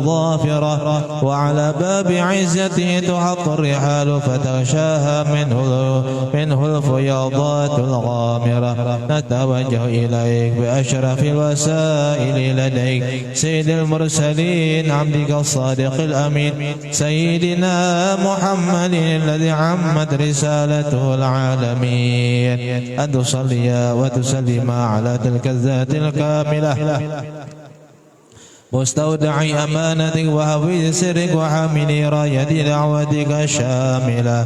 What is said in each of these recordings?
ظافرة وعلى باب عزته تحط الرحال فتغشاها منه الفياضات الغامرة. نتوجه إليك بأشرف الوسائل لديك سيد المرسلين عبدك الصادق الأمين سيدنا محمد الذي عمت رسالته العالمين أن تصلي وتسلم على تلك الذات الكاملة مستودع أمانتك وحفيظ سرك وحامل راية دعوتك الشاملة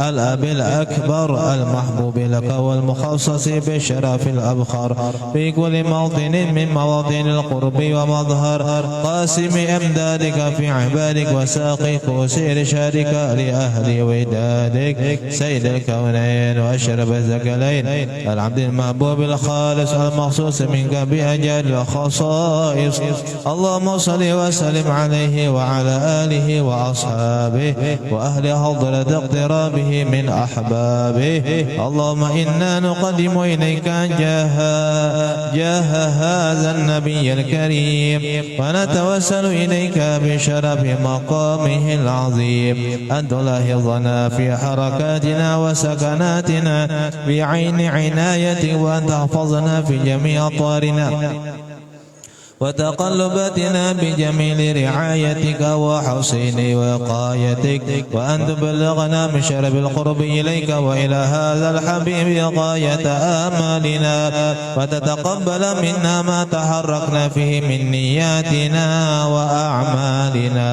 الأب الأكبر المحبوب لك والمخصص بالشرف الأبخر في كل موطن من مواطن القرب ومظهر قاسم أمدادك في عبادك وساقي كوس إرشادك لأهل ودادك سيد الكونين وأشرف الثقلين العبد المحبوب الخالص المخصوص منك بأجل الخصائص. اللهم صل وسلم عليه وعلى آله وأصحابه وأهل حضرة اقترابه من أحبابه. اللهم إنا نقدم إليك جاه هذا النبي الكريم ونتوسل إليك بشرف مقامه العظيم أن تلاحظنا في حركاتنا وسكناتنا بعين عنايتك وأن تحفظنا في جميع أطوارنا وتقلباتنا بجميل رعايتك وحسين وقايتك وأن تبلغنا من شرف القرب إليك وإلى هذا الحبيب غاية آمالنا وتتقبل منا ما تحركنا فيه من نياتنا وأعمالنا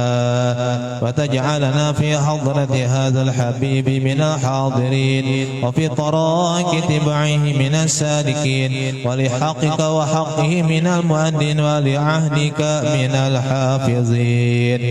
وتجعلنا في حضرة هذا الحبيب من الحاضرين وفي طرائق تبعه من السالكين ولحقك وحقه من المؤذن ولعهدك من الحافظين.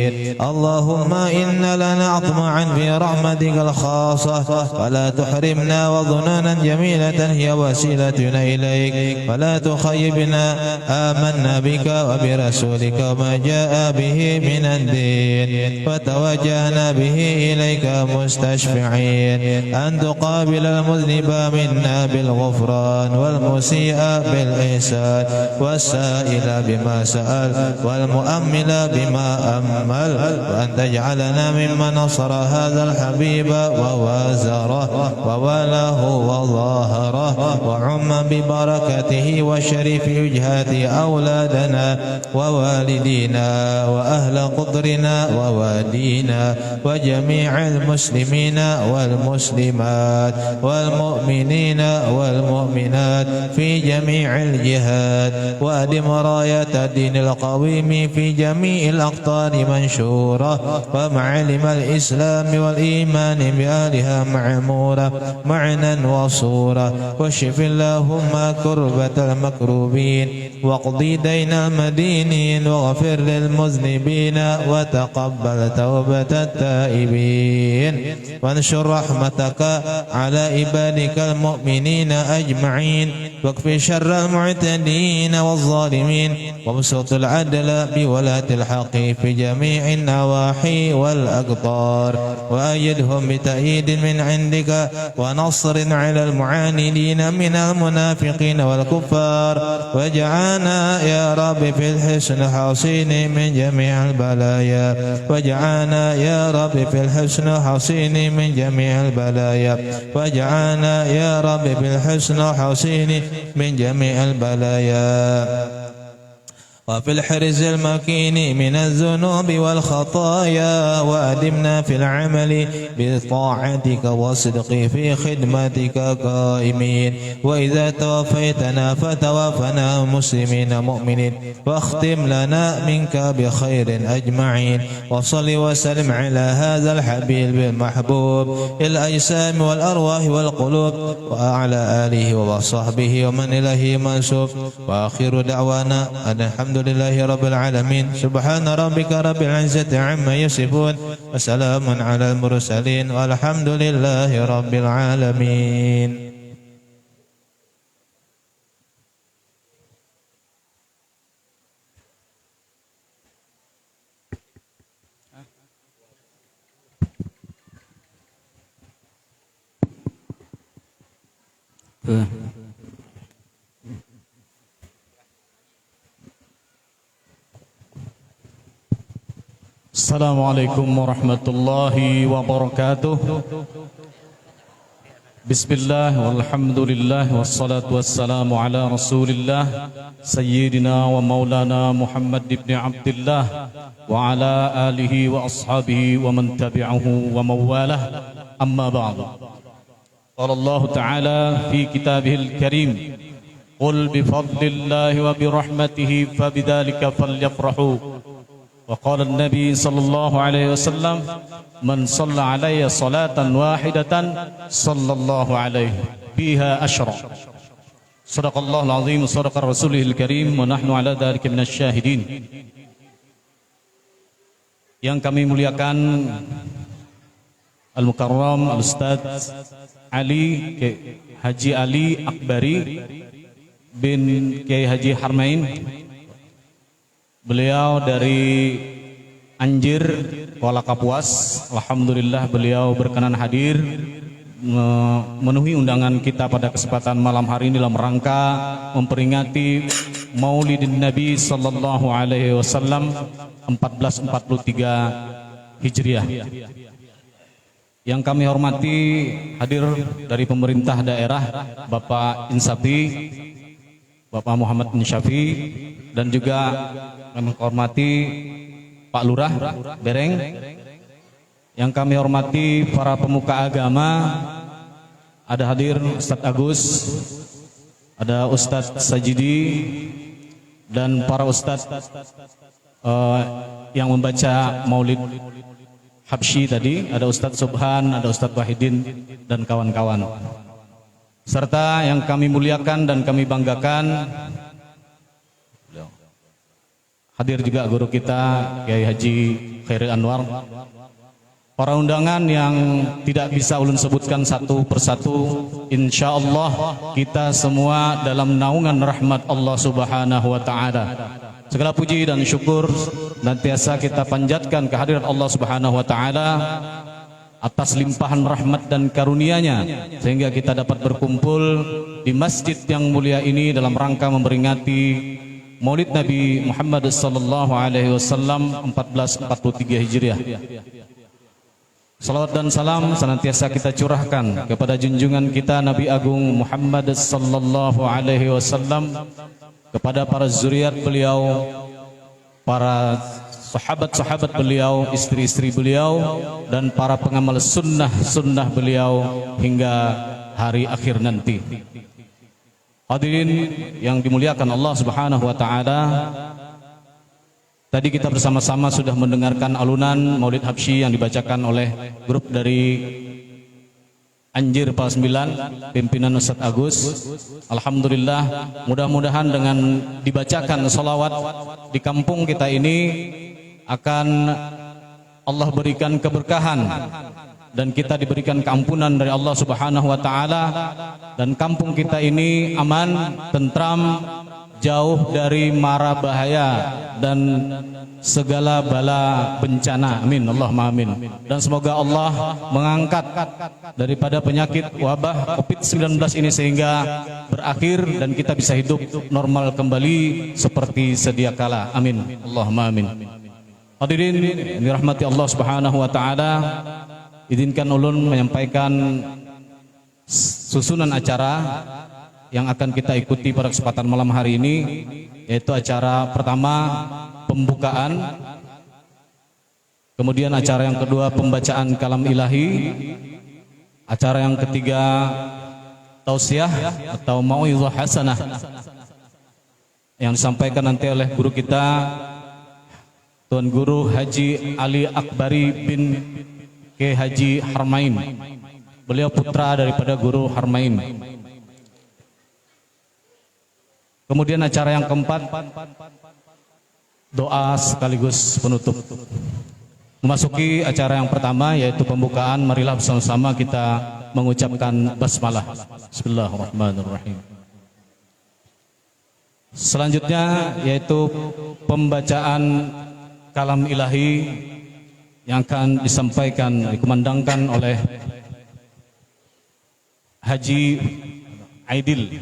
اللهم إن لنا أطمعا في رحمتك الخاصة فلا تحرمنا وظنونا جميلة هي وسيلتنا إليك فلا تخيبنا. آمنا بك وبرسولك وما جاء به من الدين فتوجهنا به إليك مستشفعين أن تقابل المذنب منا بالغفران والمسيء بالإحسان والسائل بما سأل والمؤمل بما أمل وأن تجعلنا ممن نصر هذا الحبيب ووازره وولاه وظاهره وعم ببركته وشريف وجهات أولادنا ووالدينا وأهل قدرنا ووالينا وجميع المسلمين والمسلمات والمؤمنين والمؤمنات في جميع الجهات وأدم راية الدين القويم في جميع الأقطار منشورة ومعالم الإسلام والإيمان بأهلها معمورة معنا وصورة واشف اللهم كربة المكروبين واقضي دين المدينين واغفر للمذنبين وتقبل توبة التائبين وانشر رحمتك على عبادك المؤمنين أجمعين واكف شر المعتدين والظالمين وابسط العدل بولاة الحق في جميع النواحي والأقطار وأيدهم بتأييد من عندك ونصر على المعاندين من المنافقين والكفار واجعلنا يا رب في الحسن حصين من جميع البلايا واجعلنا يا رب في الحسن حصين من جميع البلايا واجعلنا يا رب في الحسن حصين من جميع البلايا وفي الحرز المكين من الذنوب والخطايا وأدمنا في العمل بطاعتك والصدق في خدمتك قائمين وإذا توفيتنا فتوفنا مسلمين مؤمنين واختم لنا منك بخير أجمعين وصل وسلم على هذا الحبيب المحبوب الأجسام والأرواح والقلوب وعلى آله وصحبه ومن إليه منسوب وآخر دعوانا أن الحمد لله رب العالمين سبحان ربك رب العزة عما يصفون وسلام على المرسلين والحمد لله رب العالمين. Assalamualaikum warahmatullahi wabarakatuh. Bismillah walhamdulillah wassalatu wassalamu ala rasulillah Sayyidina wa maulana Muhammad ibn Abdullah wa ala alihi wa ashabihi wa man tabi'ahu wa mawalah. Amma ba'du. Qala Allah Ta'ala fi kitabihil karim, qul bifadlillahi wa birahmatihi fabidhalika falyafrahu. وقال النبي صلى الله عليه وسلم من صلى علي صلاة واحدة صلى الله عليه بها أشرا. صدق الله العظيم وصدق رسوله الكريم ونحن على ذلك من الشاهدين. Yang kami muliakan Al-Mukarram Al-Ustadz Ali Haji Ali Akbari bin Kiai Haji Harmain. Beliau dari Anjir, Kuala Kapuas. Alhamdulillah beliau berkenan hadir memenuhi undangan kita pada kesempatan malam hari ini dalam rangka memperingati Maulidin Nabi sallallahu alaihi wasallam 1443 Hijriah. Yang kami hormati hadir dari pemerintah daerah Bapak Insafi, Bapak Muhammad Insyafi, dan juga kami hormati Pak Lurah Bereng. Yang kami hormati para pemuka agama, ada hadir Ustadz Agus, ada Ustadz Sajidi, dan para Ustadz yang membaca Maulid Habsyi tadi, ada Ustadz Subhan, ada Ustadz Wahidin, dan kawan-kawan. Serta yang kami muliakan dan kami banggakan, hadir juga guru kita Kiai Haji Khairil Anwar. Para undangan yang tidak bisa ulun sebutkan satu persatu, insya Allah kita semua dalam naungan rahmat Allah Subhanahu wa Ta'ala. Segala puji dan syukur nantiasa kita panjatkan kehadirat Allah Subhanahu wa Ta'ala atas limpahan rahmat dan karunia-Nya, sehingga kita dapat berkumpul di masjid yang mulia ini dalam rangka memperingati Maulid Nabi Muhammad sallallahu alaihi wasallam 1443 Hijriah. Salawat dan salam senantiasa kita curahkan kepada junjungan kita Nabi Agung Muhammad sallallahu alaihi wasallam, kepada para zuriat beliau, para sahabat-sahabat beliau, istri-istri beliau, dan para pengamal sunnah beliau hingga hari akhir nanti. Hadirin yang dimuliakan Allah Subhanahu wa Ta'ala, tadi kita bersama-sama sudah mendengarkan alunan Maulid Habsyi yang dibacakan oleh grup dari Anjir Pal 9, pimpinan Ustadz Agus. Alhamdulillah, mudah-mudahan dengan dibacakan salawat di kampung kita ini akan Allah berikan keberkahan, dan kita diberikan keampunan dari Allah Subhanahu wa Ta'ala, dan kampung kita ini aman, tentram, jauh dari mara bahaya dan segala bala bencana. Amin, Allahumma amin. Dan semoga Allah mengangkat daripada penyakit wabah COVID-19 ini sehingga berakhir dan kita bisa hidup normal kembali seperti sedia kala. Amin, Allahumma amin. Hadirin yang dirahmati Allah Subhanahu wa Ta'ala, izinkan ulun menyampaikan susunan acara yang akan kita ikuti pada kesempatan malam hari ini, yaitu acara pertama pembukaan, kemudian acara yang kedua pembacaan kalam ilahi, acara yang ketiga tausiah atau mau'izah hasanah yang disampaikan nanti oleh guru kita Tuan Guru Haji Ali Akbari bin Kiai Haji Harmain. Beliau putra daripada Guru Harmain. Kemudian acara yang keempat, doa sekaligus penutup. Memasuki acara yang pertama yaitu pembukaan, marilah bersama-sama kita mengucapkan basmalah. Bismillahirrahmanirrahim. Selanjutnya yaitu pembacaan kalam ilahi yang akan disampaikan, dikumandangkan oleh Haji Aidil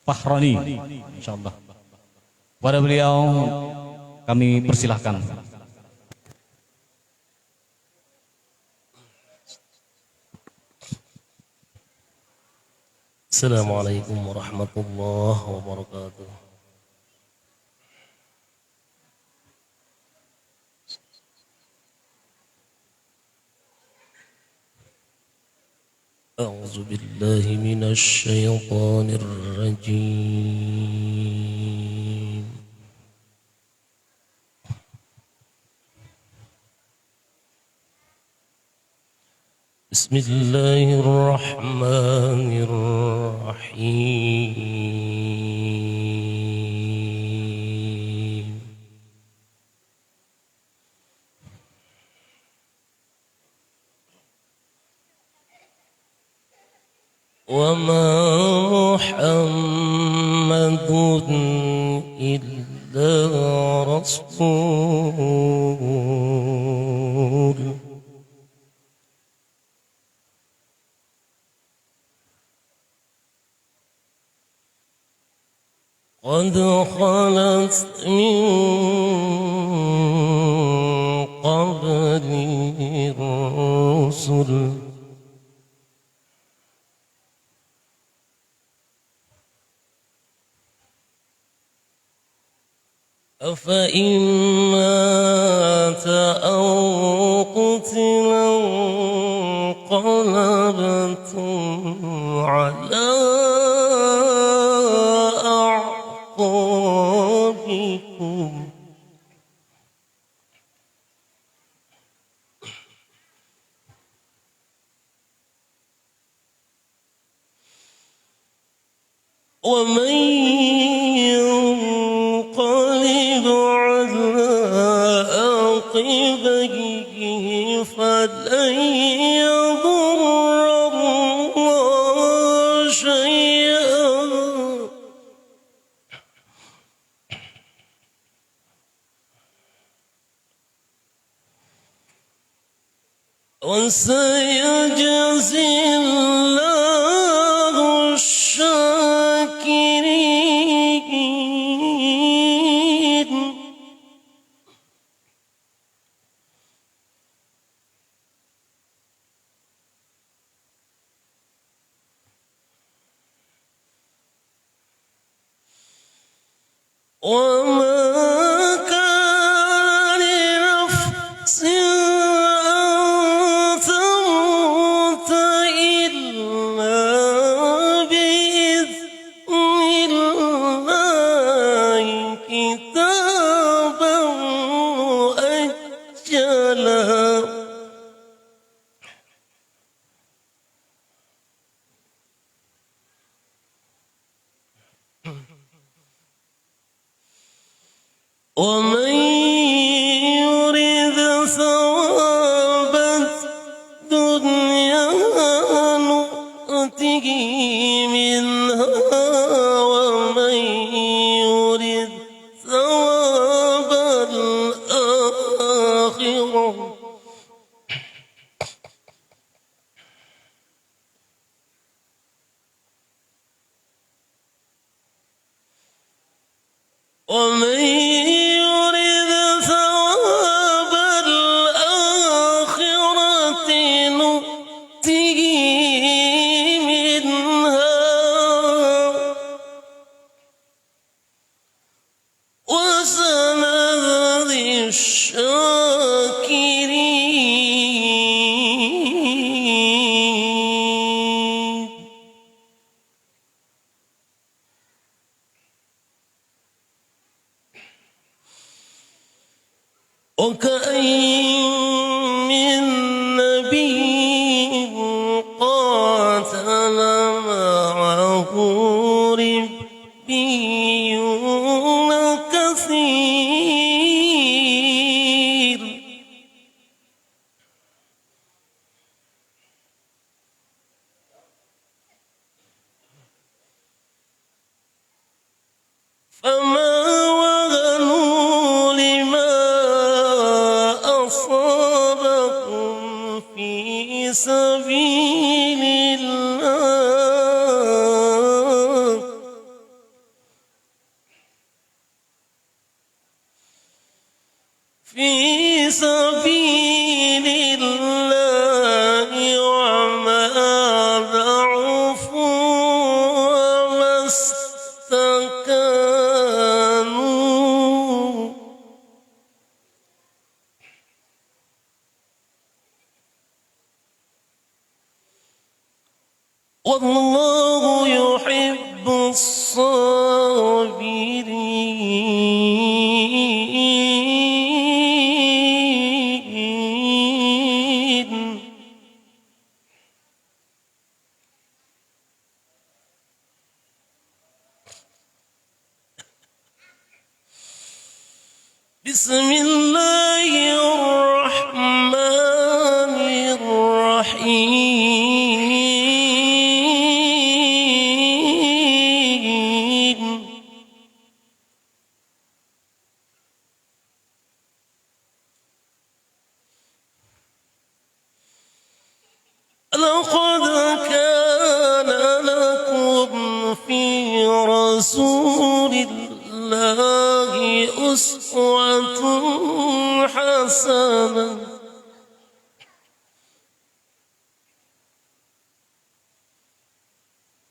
Fahrani, insyaallah. Pada beliau kami persilahkan. Assalamualaikum warahmatullahi wabarakatuh. أعوذ بالله من الشيطان الرجيم. بسم الله الرحمن الرحيم. وما محمد إلا رسول قد خلت من قبله الرسل أفإن مات أو قتلا انقلبتم على أعقابكم ومن ينقلب على عقبيه فلن يضر الله شيئا وسيجزي الله الشاكرين. وما كان لنفس أن تموت إلا بإذن الله كتابا مؤجلا. ومن يرد ثواب الدنيا نؤته منها ومن يرد ثواب الآخرة ومن يرد ثواب الآخرة نؤته منها وسنجزي الشاكرين. وكأين من نبي قاتل معه ربيون كثير فما وهنوا لما أصابكم في سبيل الله في سبيل الله وما ضعفوا والله يحب الصابرين. بسم الله الرحمن الرحيم. لقد كان لكم في رسول الله أسوة حسنة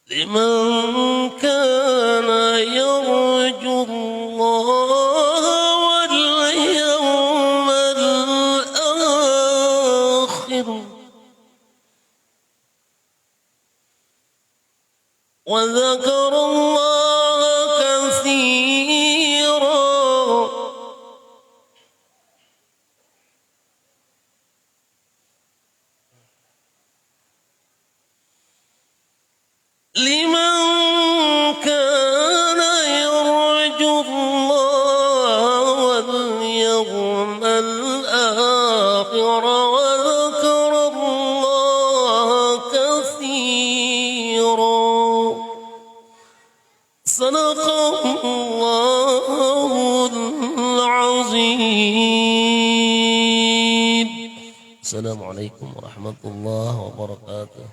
لمن كان يرجو الله واليوم الآخر وذكر الله كثيرا. لمن كان يرجو الله واليوم الآخر وذكر الله كثيرا. صدق الله العظيم. السلام عليكم ورحمة الله وبركاته.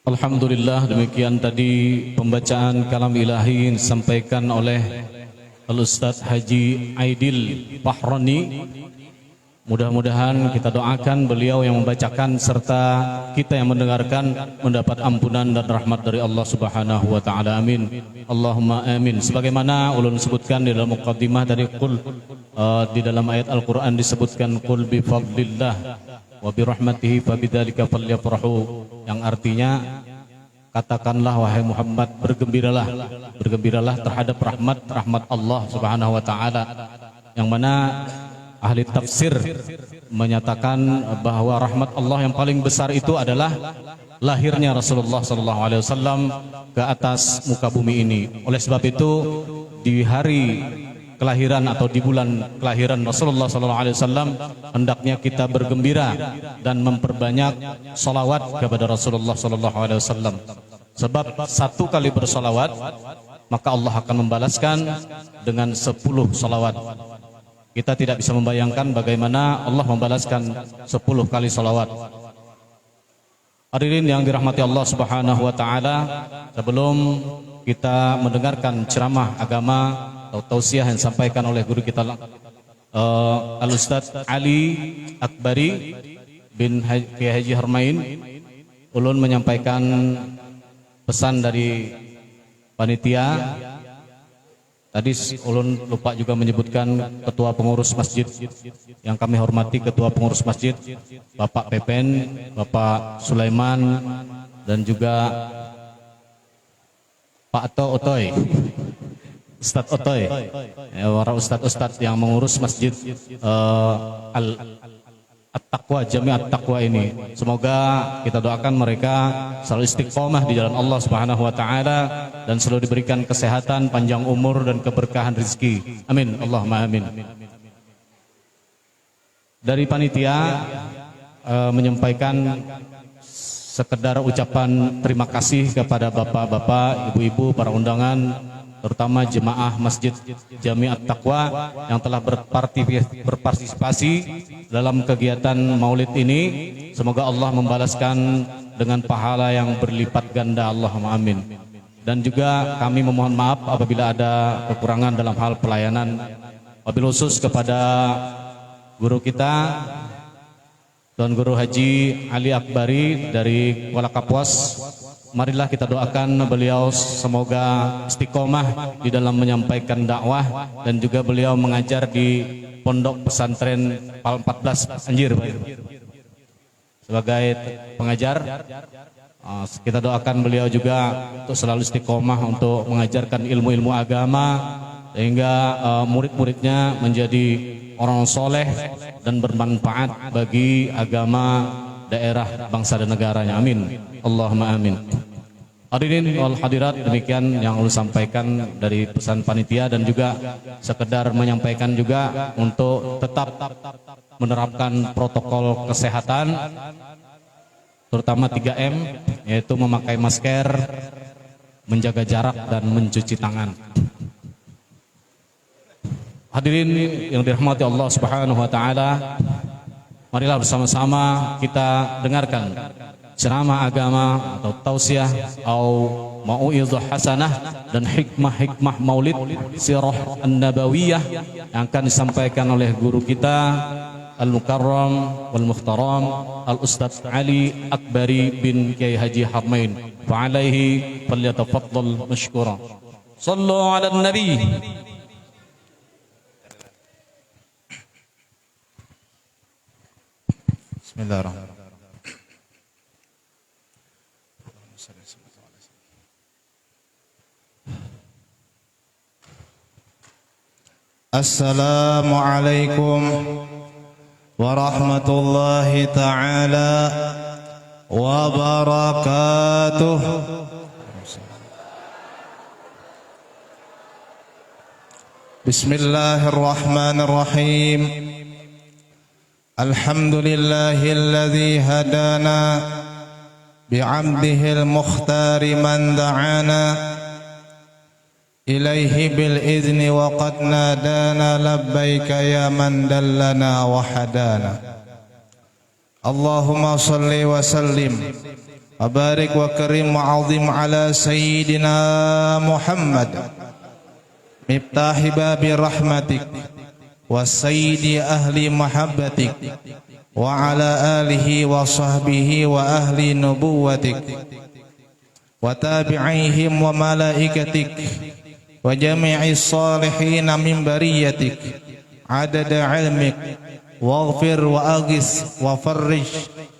Alhamdulillah, demikian tadi pembacaan kalam ilahi yang disampaikan oleh Al-Ustadz Haji Aidil Fahroni. Mudah-mudahan kita doakan beliau yang membacakan serta kita yang mendengarkan mendapat ampunan dan rahmat dari Allah Subhanahu wa taala. Amin. Allahumma amin. Sebagaimana ulun sebutkan di dalam muqaddimah dari qul, di dalam ayat Al-Qur'an disebutkan qul bi fadlillah wa bi rahmatihi fabidzalika falyafrahu, yang artinya katakanlah wahai Muhammad, bergembiralah terhadap rahmat Allah Subhanahu wa taala, yang mana ahli tafsir menyatakan bahwa rahmat Allah yang paling besar itu adalah lahirnya Rasulullah SAW ke atas muka bumi ini. Oleh sebab itu di hari kelahiran atau di bulan kelahiran Rasulullah SAW hendaknya kita bergembira dan memperbanyak salawat kepada Rasulullah SAW. Sebab satu kali bersalawat maka Allah akan membalaskan dengan 10 salawat. Kita tidak bisa membayangkan bagaimana Allah membalaskan 10 kali salawat. Hadirin yang dirahmati Allah Subhanahu wa taala, sebelum kita mendengarkan ceramah agama atau tausiah yang disampaikan oleh guru kita Al-Ustadz Ali Akbari bin Kiai Haji Harmain, ulun menyampaikan pesan dari panitia. Tadi ulun lupa juga menyebutkan ketua pengurus masjid yang kami hormati, ketua pengurus masjid Bapak Pepen, Bapak Sulaiman, dan juga Pak Otoy, Ustadz Otoy, para ustadz-ustadz yang mengurus masjid At-Taqwa, Jami At-Taqwa ini. Semoga kita doakan mereka selalu istiqomah di jalan Allah Subhanahu wa taala dan selalu diberikan kesehatan, panjang umur dan keberkahan rezeki. Amin. Allahumma amin. Dari panitia menyampaikan sekedar ucapan terima kasih kepada bapak-bapak, ibu-ibu, para undangan, terutama jemaah Masjid Jami At-Taqwa yang telah berpartisipasi dalam kegiatan maulid ini. Semoga Allah membalaskan dengan pahala yang berlipat ganda. Allahumma amin. Dan juga kami memohon maaf apabila ada kekurangan dalam hal pelayanan. Wabil khusus kepada guru kita Tuan Guru Haji Ali Akbari dari Kuala Kapuas marilah kita doakan beliau semoga istiqomah di dalam menyampaikan dakwah dan juga beliau mengajar di Pondok Pesantren Pal 14 Anjir Pak. Sebagai pengajar, kita doakan beliau juga untuk selalu istiqomah untuk mengajarkan ilmu-ilmu agama sehingga murid-muridnya menjadi orang soleh dan bermanfaat bagi agama, daerah, bangsa dan negaranya. Amin. Allahumma amin. Hadirin wal hadirat, demikian yang ulun sampaikan dari pesan panitia dan juga sekedar menyampaikan juga untuk tetap menerapkan protokol kesehatan terutama 3M, yaitu memakai masker, menjaga jarak dan mencuci tangan. Hadirin yang dirahmati Allah Subhanahu wa taala, marilah bersama-sama kita dengarkan ceramah agama atau tausiah atau mau'izah hasanah dan hikmah-hikmah maulid sirah an-nabawiyah yang akan disampaikan oleh guru kita Al-Mukarram wal Muhtaram Al-Ustadz Ali Akbari bin Kiai Haji Harmain. Fa alaihi falyatafaddal mashkura. Sallu ala nabi. Bismillahirrahmanirrahim. Assalamualaikum warahmatullahi ta'ala wabarakatuh. Bismillahirrahmanirrahim. Alhamdulillahilladzi hadana bi'abdihil mukhtari man da'ana ilaihi bil izni wa qad nadana labbaika ya man dallana wa hadana. Allahumma salli wa sallim wa barik wa karim wa azim ala sayyidina Muhammad miftahi babi rahmatik wa sayyidi ahli mahabbatik wa ala alihi wa sahbihi wa ahli nubuwatik wa tabi'ihim wa malaikatik wa jami'is salihin min bariyatik adada ilmik waghfir wa aghis wa farrij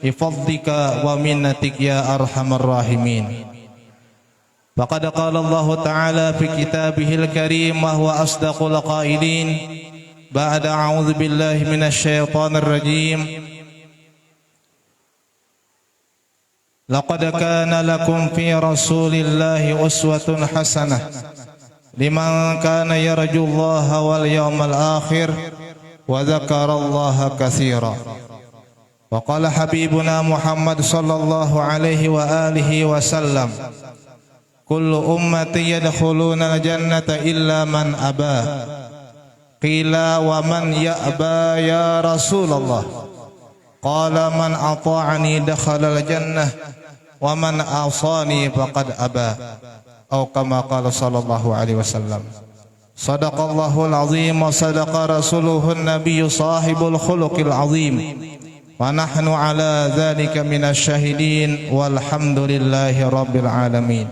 bifadlika wa minnatik ya arhamar rahimin. Faqad qala Allah ta'ala fi kitabihil karim wa huwa asdaqul qailin ba'da a'udzu billahi minasy syaithanir rajim. Laqad kana lakum fi rasulillahi uswatun hasanah liman kana yarjullaha wal yawmal akhir wa dzakarallaha katsira. Wa qala habibuna Muhammad sallallahu alaihi wa alihi wasallam, kullu ummati yadkhuluna al-jannata illa man aba. Qila wa man ya'ba ya Rasulullah? Qala man ata'ani dakhala al-jannah wa man asani faqad aba. Atau kama qala sallallahu alaihi wasallam. Sadaqallahul azim wa sadaqa rasuluhun nabiyyu sahibul khuluqil azim. Wa nahnu ala dzalika minasy syahidin walhamdulillahi rabbil alamin.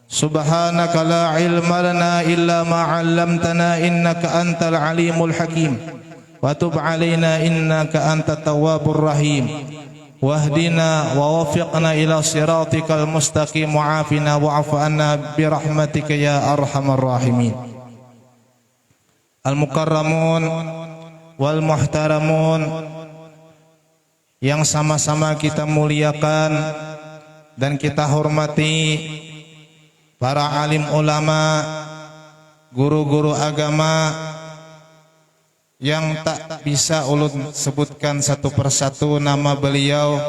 Subhanaka la ilma lana illa ma 'allamtana innaka antal alimul hakim wa tub 'alaina innaka antat tawwabur rahim wahdina wa waffiqna ila siratikal mustaqim wa 'afina wa'fu 'anna bi rahmatika ya arhamar rahimin. Al-mukarramun wal muhtaramun yang sama-sama kita muliakan dan kita hormati, para alim ulama, guru-guru agama yang tak bisa ulun sebutkan satu persatu nama beliau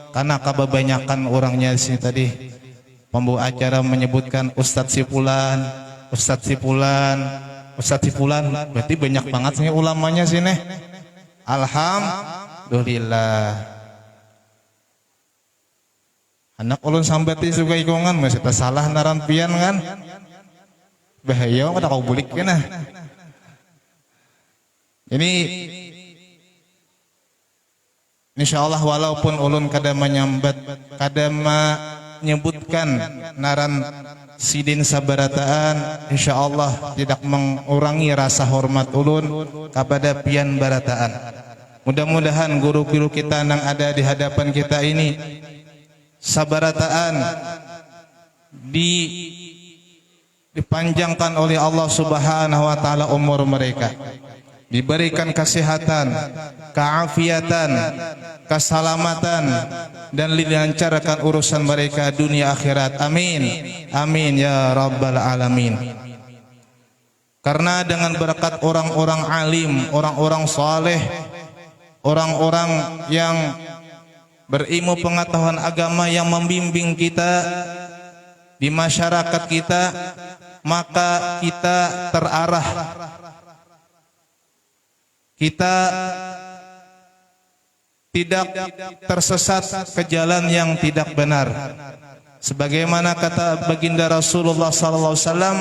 karena kebanyakan orangnya di sini tadi. Pembawa acara menyebutkan Ustadz Sipulan, Ustadz Sipulan, Ustadz Sipulan, berarti banyak banget sih ulamanya sini. Alhamdulillah. Anak ulun sambati suka ikongan masih salah narampian kan bahaya kada kau bulik kena. Ini insyaallah walaupun ulun kada menyambat kada menyebutkan naran sidin sabarataan, insyaallah tidak mengurangi rasa hormat ulun kepada pian barataan. Mudah-mudahan guru-guru kita yang ada di hadapan kita ini sabarataan dipanjangkan oleh Allah Subhanahu wa taala umur mereka, diberikan kesehatan, keafiatan, keselamatan, dan dilancarkan urusan mereka dunia akhirat. Amin, amin ya rabbal alamin. Karena dengan berkat orang-orang alim, orang-orang saleh, orang-orang yang berilmu pengetahuan agama yang membimbing kita di masyarakat kita, maka kita terarah, kita tidak tersesat ke jalan yang tidak benar. Sebagaimana kata baginda Rasulullah sallallahu alaihi wasallam,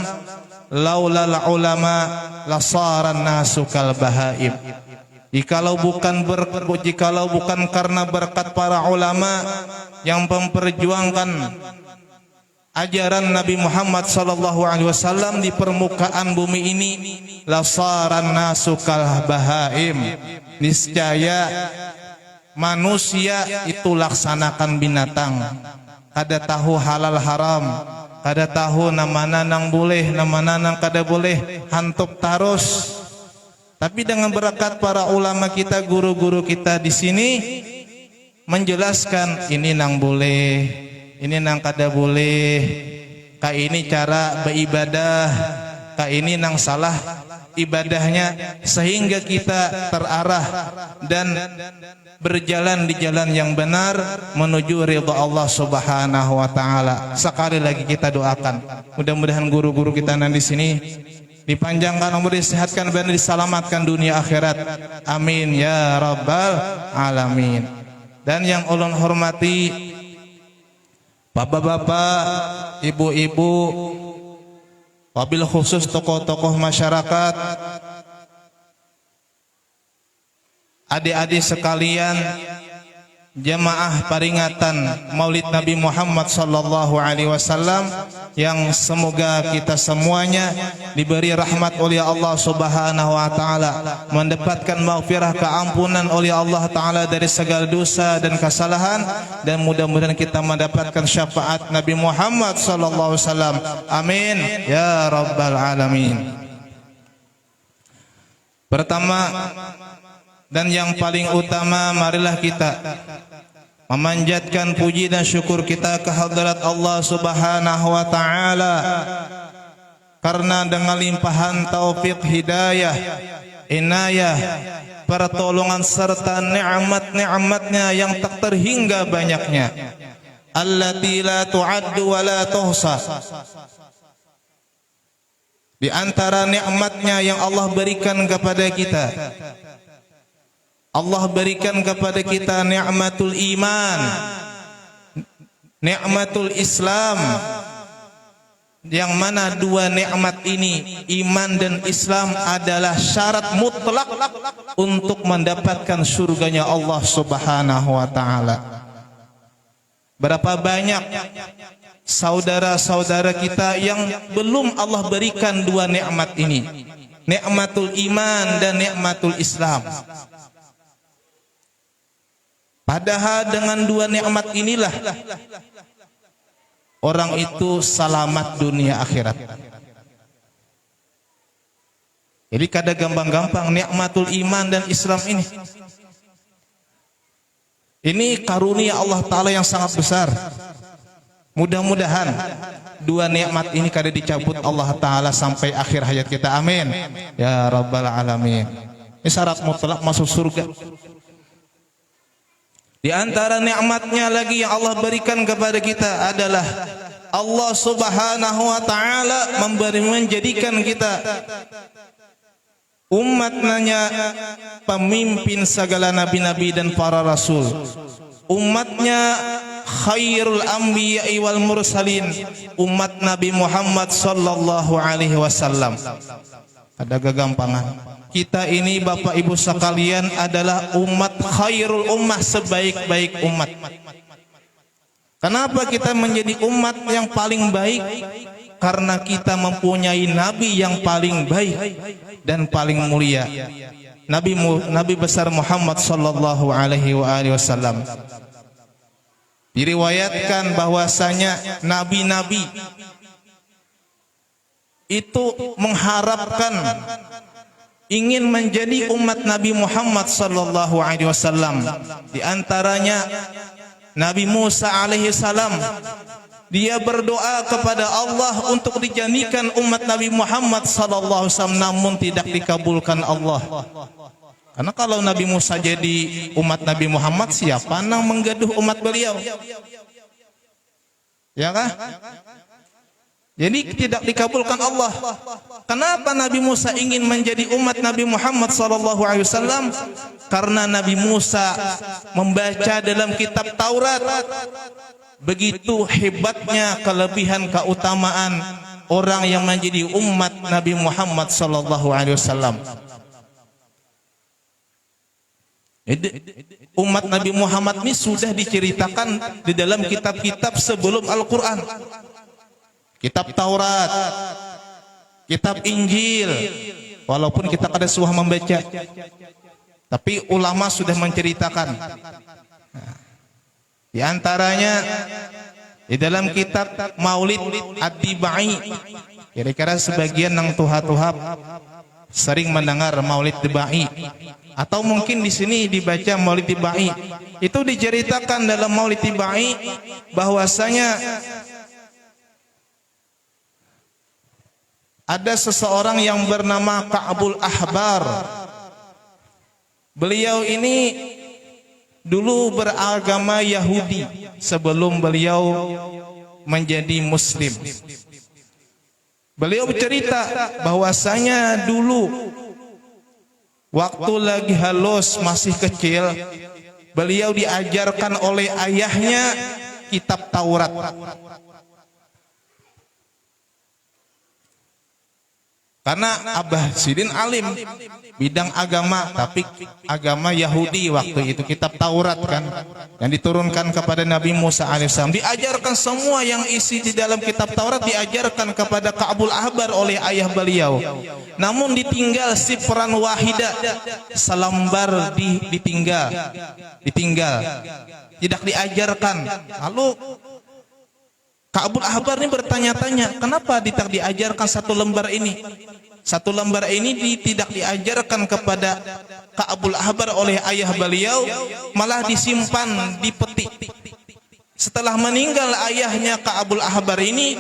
laulal ulama lasaran nasu kal bahaim. Jikalau bukan karena berkat para ulama yang memperjuangkan ajaran Nabi Muhammad sallallahu alaihi wasallam di permukaan bumi ini, lasaran nasu kal bahaim. Niscaya manusia itu laksanakan binatang, kada tahu halal haram, kada tahu namana nang boleh, namana nang kada boleh, hantuk tarus. Tapi dengan berkat para ulama kita, guru-guru kita di sini menjelaskan ini nang boleh, ini nang kada boleh, ka ini cara beribadah, ka ini nang salah ibadahnya, sehingga kita terarah dan berjalan di jalan yang benar menuju ridha Allah Subhanahu wa taala. Sekali lagi kita doakan, mudah-mudahan guru-guru kita nanti di sini dipanjangkan umur, disehatkan dan diselamatkan dunia akhirat. Amin ya rabbal alamin. Dan yang ulun hormati bapak-bapak, ibu-ibu, wabil khusus tokoh-tokoh masyarakat, adik-adik sekalian, jemaah peringatan Maulid Nabi Muhammad sallallahu alaihi wasallam, yang semoga kita semuanya diberi rahmat oleh Allah Subhanahu wa taala, mendapatkan maghfirah, keampunan oleh Allah taala dari segala dosa dan kesalahan, dan mudah-mudahan kita mendapatkan syafaat Nabi Muhammad sallallahu alaihi wasallam. Amin ya rabbal alamin. Pertama dan yang paling utama, marilah kita memanjatkan puji dan syukur kita ke hadirat Allah Subhanahu wa taala, karena dengan limpahan taufik hidayah, inayah, pertolongan serta nikmat-nikmatnya yang tak terhingga banyaknya, allati la tu'addu wa la tuhsa. Di antara nikmatnya yang Allah berikan kepada kita, Allah berikan kepada kita nikmatul iman, nikmatul Islam, yang mana dua nikmat ini, iman dan Islam, adalah syarat mutlak untuk mendapatkan surganya Allah Subhanahu wa taala. Berapa banyak saudara-saudara kita yang belum Allah berikan dua nikmat ini, nikmatul iman dan nikmatul Islam. Padahal dengan dua nikmat inilah orang itu selamat dunia akhirat. Jadi kada gampang-gampang nikmatul iman dan Islam ini. Ini karunia Allah taala yang sangat besar. Mudah-mudahan dua nikmat ini kada dicabut Allah taala sampai akhir hayat kita. Amin ya rabbal alamin. Ini syarat mutlak masuk surga. Di antara nikmatnya lagi yang Allah berikan kepada kita adalah Allah Subhanahu wa taala menjadikan kita umatnya pemimpin segala nabi-nabi dan para rasul. Umatnya khairul anbiya'i wal mursalin, umat Nabi Muhammad sallallahu alaihi wasallam. Ada kegampangan. Kita ini Bapak Ibu sekalian adalah umat khairul ummah, sebaik-baik umat. Kenapa kita menjadi umat yang paling baik? Karena kita mempunyai nabi yang paling baik dan paling mulia. Nabi besar Muhammad sallallahu alaihi wasallam. Diriwayatkan bahwasanya nabi-nabi itu mengharapkan ingin menjadi umat Nabi Muhammad sallallahu alaihi wasallam. Di antaranya Nabi Musa alaihi salam, dia berdoa kepada Allah untuk dijadikan umat Nabi Muhammad sallallahu alaihi wasallam, namun tidak dikabulkan Allah. Karena kalau Nabi Musa jadi umat Nabi Muhammad, siapa yang menggaduh umat beliau? Ya kah? Jadi tidak dikabulkan Allah. Kenapa Nabi Musa ingin menjadi umat Nabi Muhammad SAW? Karena Nabi Musa membaca dalam kitab Taurat begitu hebatnya kelebihan keutamaan orang yang menjadi umat Nabi Muhammad SAW. Umat Nabi Muhammad ini sudah diceritakan di dalam kitab-kitab sebelum Al-Quran. Kitab Taurat, kitab Injil, walaupun kita kada suah membaca, tapi ulama sudah menceritakan. Di antaranya di dalam kitab Maulid Ad-Dibai, kira-kira sebagian nang tuhap-tuhap sering mendengar Maulid Dibai, atau mungkin di sini dibaca Maulid Dibai. Itu diceritakan dalam Maulid Dibai bahwasanya ada seseorang yang bernama Ka'bul Ahbar. Beliau ini dulu beragama Yahudi sebelum beliau menjadi Muslim. Beliau bercerita bahwasanya dulu waktu lagi halus masih kecil, beliau diajarkan oleh ayahnya kitab Taurat. Karena Abah Sidin alim bidang agama, tapi agama Yahudi waktu itu, kitab Taurat kan, yang diturunkan kepada Nabi Musa alaihissalam. Diajarkan semua yang isi di dalam kitab Taurat, diajarkan kepada Ka'bul Ahbar oleh ayah beliau. Namun ditinggal sifran wahida, selembar ditinggal, tidak diajarkan. Lalu Ka'bul Ahbar ini bertanya-tanya, kenapa tidak diajarkan satu lembar ini? Satu lembar ini tidak diajarkan kepada Ka'bul Ahbar oleh ayah beliau, malah disimpan di peti. Setelah meninggal ayahnya Ka'bul Ahbar ini,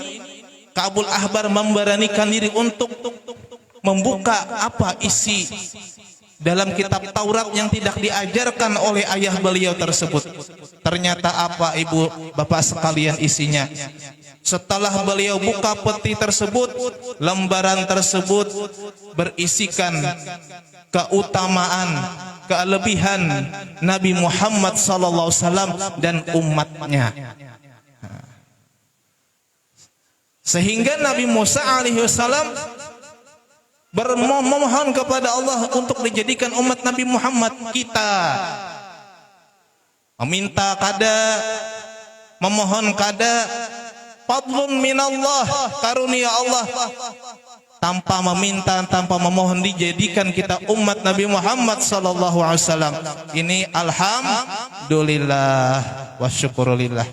Ka'bul Ahbar memberanikan diri untuk membuka apa isi dalam kitab Taurat yang tidak diajarkan oleh ayah beliau tersebut. Ternyata apa ibu bapak sekalian isinya? Setelah beliau buka peti tersebut, lembaran tersebut berisikan keutamaan, kelebihan Nabi Muhammad SAW dan umatnya. Sehingga Nabi Musa alaihissalam memohon kepada Allah untuk dijadikan umat Nabi Muhammad. Kita meminta kada, memohon kada, fadlun minallah, karunia Allah, tanpa meminta, tanpa memohon, dijadikan kita umat Nabi Muhammad sallallahu alaihi wasallam. Ini alhamdulillah wa syukurillah,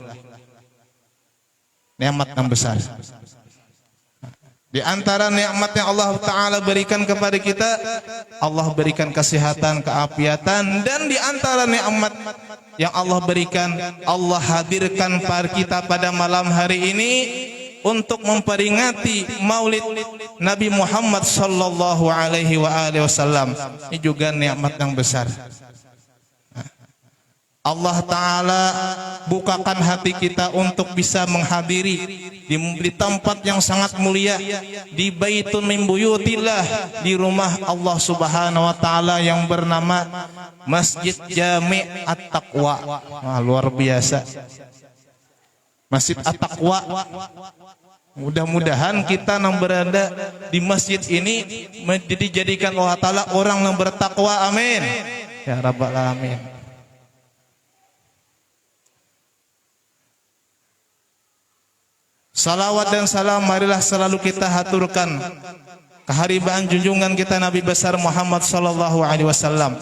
nikmat yang besar. Di antara nikmat yang Allah Ta'ala berikan kepada kita, Allah berikan kesehatan, keafiatan, dan di antara nikmat yang Allah berikan, Allah hadirkan kita pada malam hari ini untuk memperingati Maulid Nabi Muhammad sallallahu alaihi wasallam. Ini juga nikmat yang besar. Allah Ta'ala bukakan hati kita untuk bisa menghadiri di tempat yang sangat mulia, di baitun min buyutillah, di rumah Allah Subhanahu wa Ta'ala yang bernama Masjid Jami' At-Taqwa. Luar biasa, Masjid At-Taqwa. Mudah-mudahan kita yang berada di masjid ini dijadikan Allah Ta'ala orang yang bertakwa. Amin ya rabbal alamin. Salawat dan salam marilah selalu kita haturkan keharibaan junjungan kita Nabi besar Muhammad sallallahu alaihi wasallam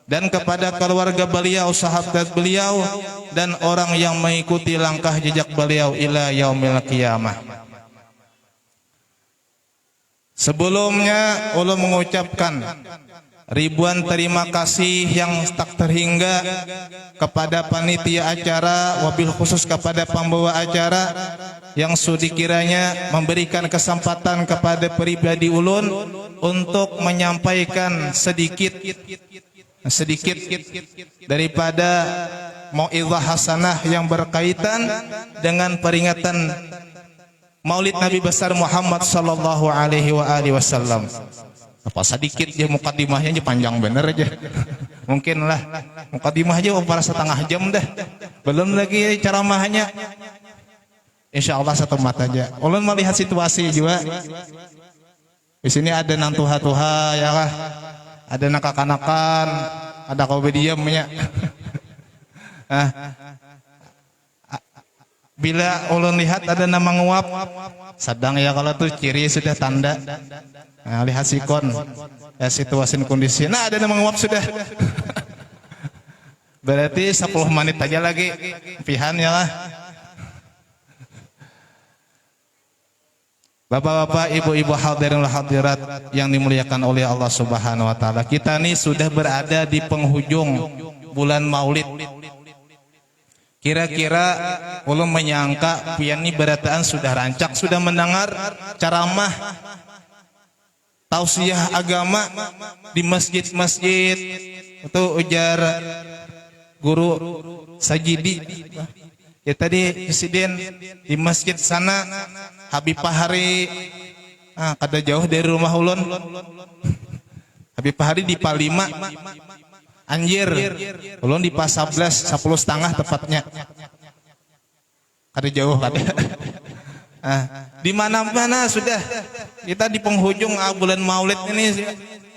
dan kepada keluarga beliau, sahabat beliau dan orang yang mengikuti langkah jejak beliau ila yaumil qiyamah. Sebelumnya ulun mengucapkan ribuan terima kasih yang tak terhingga kepada panitia acara, wabil khusus kepada pembawa acara yang sudi kiranya memberikan kesempatan kepada pribadi ulun untuk menyampaikan sedikit daripada mau'izah hasanah yang berkaitan dengan peringatan Maulid Nabi besar Muhammad sallallahu alaihi wasallam. Apa sedikit ya mukadimahnya aja panjang bener aja. Mungkin lah mukadimah aja para setengah jam dah. Belum lagi ceramahnya. Insyaallah satu mata aja. Ulun melihat situasi juga. Di sini ada nang tuha-tuha ya lah. Ada nang kakanakan, ada kobe diamnya. Bila ulun lihat ada nama nguap, sedang ya kalau tuh ciri sudah tanda. Nah, lihat sikon ya situasi kondisi. Nah, ada nama nguap sudah. Berarti 10 menit aja lagi. Pihan ya lah. Bapak-bapak, ibu-ibu hadirin hadirat yang dimuliakan oleh Allah Subhanahu wa taala. Kita nih sudah berada di penghujung bulan Maulid. Kira-kira ulun menyangka pian ini berataan sudah rancak, sudah mendengar ceramah tausiah agama di masjid-masjid. Itu ujar guru Sajidi ya tadi insiden di masjid sana Habib Pahari kada jauh dari rumah ulun. Habib Pahari di Palima Anjir ulun di Pas 11 10.30 tepatnya. Kada jauh kada. Di mana-mana sudah kita di penghujung bulan Maulid ini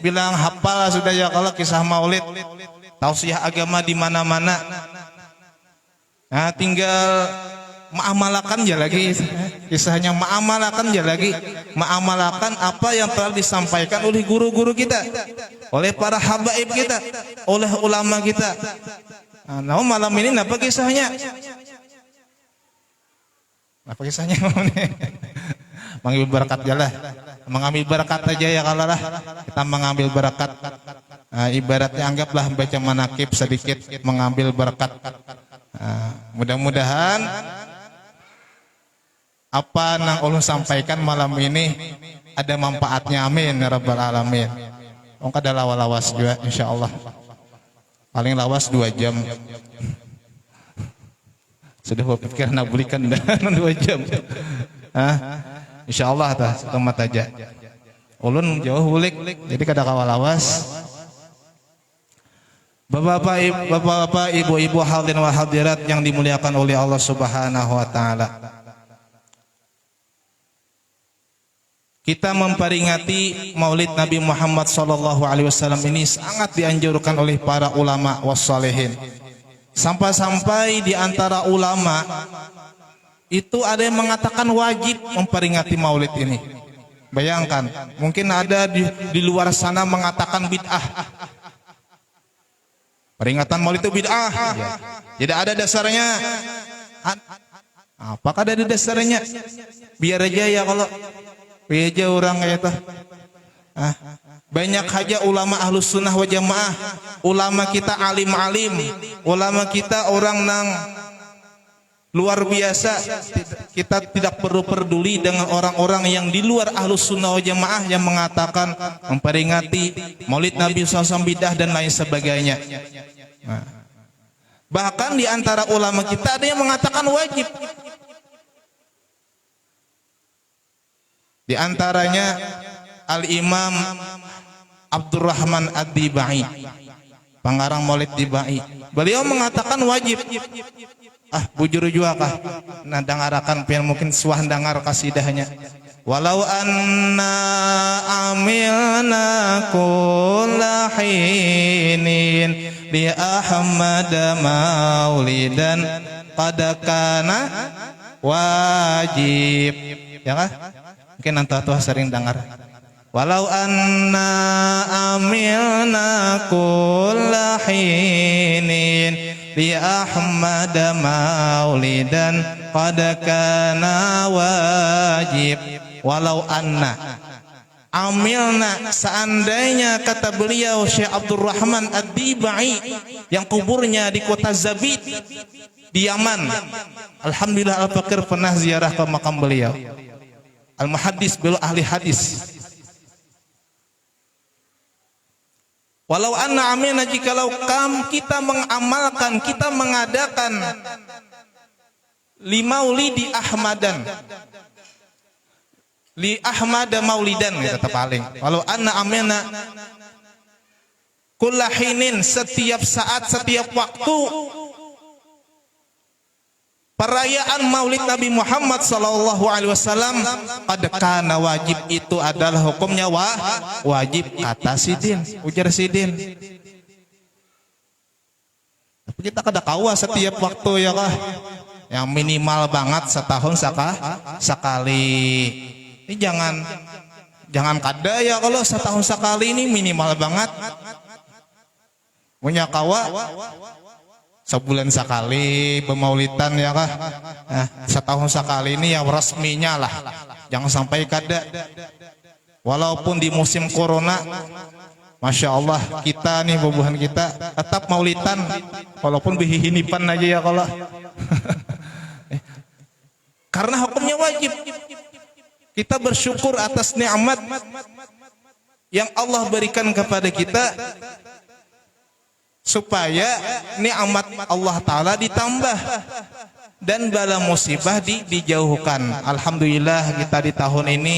bilang hafal sudah ya kalau kisah Maulid tausiah agama di mana-mana. Nah, tinggal mengamalkan aja lagi kisahnya, mengamalkan aja lagi, mengamalkan apa yang telah disampaikan oleh guru-guru kita, oleh para habaib kita, oleh ulama kita. Nah, malam ini apa kisahnya? Apa kisahnya? Mengambil berkat aja lah, mengambil berkat aja ya kalau lah kita mengambil berkat. Nah, ibaratnya anggaplah baca manakib sedikit mengambil berkat. Mudah-mudahan apa yang ulun sampaikan malam ini ada manfaatnya, amin ya rabbal alamin. Kada lawas juga insyaallah. Paling lawas 2 jam. Sudah berpikir nak belikan 2 jam. Insyaallah tah temat aja. Ulun jauh bulik jadi kada kawalawas. Bapak-bapak, ibu-ibu hadirin wa hadirat yang dimuliakan oleh Allah Subhanahu wa taala. Kita memperingati Maulid Nabi Muhammad sallallahu alaihi wasallam ini sangat dianjurkan oleh para ulama wassalihin. Sampai-sampai di antara ulama itu ada yang mengatakan wajib memperingati Maulid ini. Bayangkan, mungkin ada di luar sana mengatakan bid'ah. Peringatan Maulid itu bid'ah. Tidak ada dasarnya. Apakah ada dasarnya? Biar aja ya kalau biar aja orang kayak itu. Banyak aja ulama ahlus sunnah wa jamaah. Ulama kita alim-alim. Ulama kita orang nang luar biasa. Kita tidak perlu peduli dengan orang-orang yang di luar ahlus sunnah wa jamaah yang mengatakan memperingati Maulid Nabi SAW bidah dan lain sebagainya. Bahkan di antara ulama kita ada yang mengatakan wajib. Di antaranya Al-Imam Abdurrahman Ad-Dibai, pengarang Maulid Dibai. Beliau mengatakan wajib. Bujur juga kah? Nah, dengarakan pian mungkin suah dengar kasidahnya. Walau anna amilna kulla hinin li Ahmad maulidan qad kana wajib. Ya kan? Mungkin nanti sering dengar. Walau anna amilna kulla hinin li Ahmad maulidan qad kana wajib. Walau anna amilna, seandainya kata beliau Syekh Abdurrahman Ad-Dibai yang kuburnya di kota Zabid di Yaman. Alhamdulillah Al-Fakir pernah ziarah ke makam beliau. Al-Muhaddis, beliau ahli hadis. Walau anna amilna, jikalau kita mengamalkan, kita mengadakan li maulidi Ahmadan, li Ahmad maulidan, kata paling. Walau anna amilna kullahinin, setiap saat, setiap waktu perayaan Maulid Nabi Muhammad sallallahu alaihi wasallam, qad kana wajib, itu adalah hukumnya wajib, kata Sidin, ujar Sidin. Tapi kita kada kawa setiap waktu ya kah? Yang minimal banget setahun sekali. Ini jangan kada ya, kalau setahun sekali ini minimal banget. Punya kawa sebulan sekali pemaulidan ya kah? Nah, setahun sekali ini yang resminya lah. Jangan sampai kada. Walaupun di musim corona, Masya Allah, kita nih bubuhan kita tetap maulidan walaupun bihinipan aja ya kalau. Karena hukumnya wajib. Kita bersyukur atas nikmat yang Allah berikan kepada kita, supaya nikmat Allah Ta'ala ditambah dan bala musibah dijauhkan. Alhamdulillah kita di tahun ini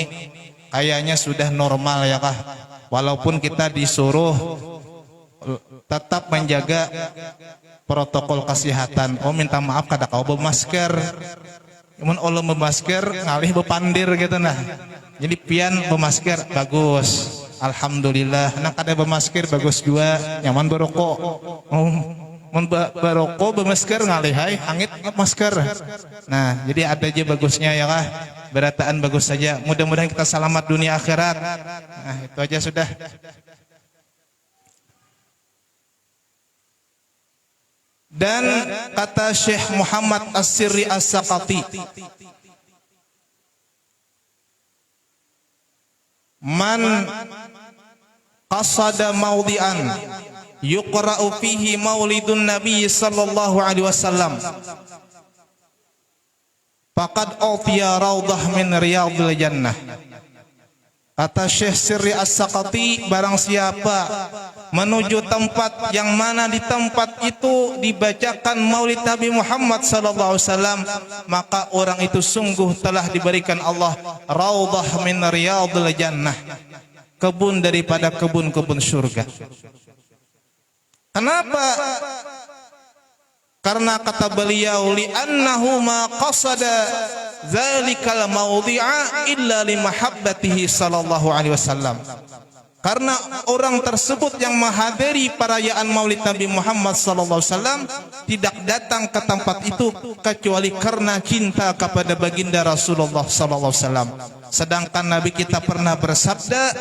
kayaknya sudah normal ya kah. Walaupun kita disuruh tetap menjaga protokol kesehatan. Oh minta maaf kada kau bermasker. Mun Allah bermasker ngalih bepandir gitu nah. Jadi pian bermasker bagus. Alhamdulillah, nak ada bermasker bagus juga, nyaman berokok. Berokok bermasker ngalihai, angit masker. Nah, jadi ada aja bagusnya ya kah? Berataan bagus saja. Mudah-mudahan kita selamat dunia akhirat. Nah, itu aja sudah. Dan kata Syekh Muhammad As-Sirri As-Saqati, man qasada mawdi'an yuqra'u fihi maulidun nabi sallallahu alaihi wasallam faqad utiya raudhah min riyadil jannah. Kata Syekh Sirri As-Saqati, barang siapa menuju tempat yang mana di tempat itu dibacakan maulid Nabi Muhammad sallallahu alaihi wasallam, maka orang itu sungguh telah diberikan Allah raudhah min riyadil jannah, kebun daripada kebun-kebun surga. Kenapa? Karena kata beliau, li'annahu ma qasada zalikal mawdi'a illa limahabbatihi sallallahu alaihi wasallam. Karena orang tersebut yang menghadiri perayaan Maulid Nabi Muhammad sallallahu alaihi wasallam tidak datang ke tempat itu kecuali karena cinta kepada baginda Rasulullah sallallahu alaihi wasallam. Sedangkan Nabi kita pernah bersabda,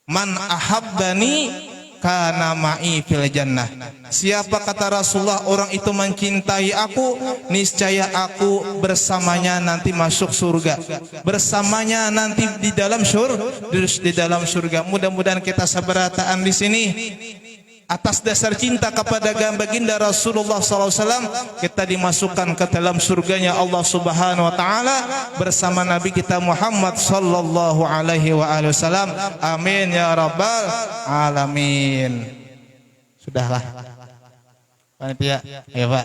man ahabbani kana ma'i fil jannah. Siapa, kata Rasulullah, orang itu mencintai aku, niscaya aku bersamanya nanti masuk surga, bersamanya nanti di dalam surga. Mudah-mudahan kita sabarataan di sini atas dasar cinta kepada baginda Rasulullah SAW, kita dimasukkan ke dalam surganya Allah Subhanahu Wa Taala bersama Nabi kita Muhammad Sallallahu Alaihi Wasallam. Amin ya Rabbal Alamin. Sudahlah, panitia, ayo Pak,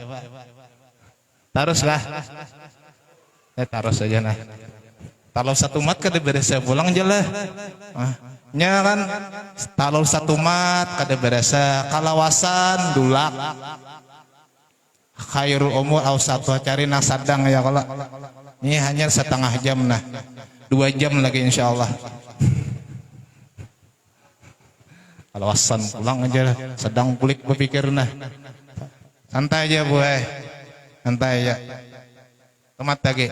taruslah, taruh saja nah. Kalau satu mat kada berasa pulang aja lah. Nya kan talol satu mat kada berasa kalawasan dulak khairul umur ausatu, cari nasadang ya kalau ini hanya setengah jam nah, 2 jam lagi insyaallah. Kalawasan pulang aja lah, sedang kulik berpikir nah, santai aja boy, santai ya. Temat tage.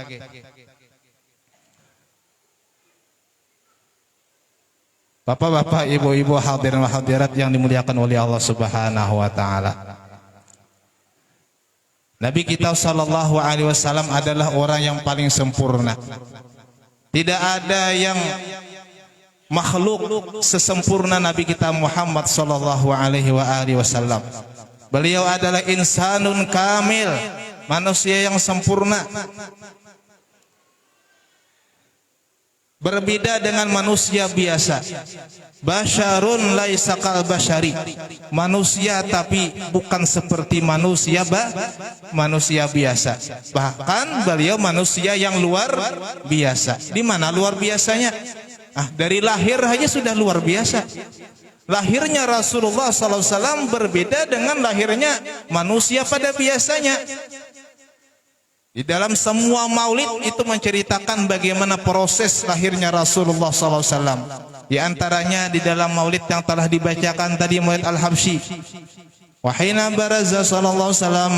Bapak-bapak, ibu-ibu, hadirin wa hadirat yang dimuliakan oleh Allah Subhanahu wa taala. Nabi kita sallallahu alaihi wasallam adalah orang yang paling sempurna. Tidak ada yang makhluk sesempurna Nabi kita Muhammad sallallahu alaihi wasallam. Beliau adalah insanun kamil, manusia yang sempurna. Berbeda dengan manusia biasa. Basyarun laisa kal basyari. Manusia tapi bukan seperti manusia biasa. Bahkan beliau manusia yang luar biasa. Di mana luar biasanya? Dari lahir aja sudah luar biasa. Lahirnya Rasulullah SAW berbeda dengan lahirnya manusia pada biasanya. Di dalam semua maulid itu menceritakan bagaimana proses lahirnya Rasulullah SAW. Di antaranya di dalam maulid yang telah dibacakan tadi, maulid Al-Habsyi. Wahina baraza sallallahu wasallam.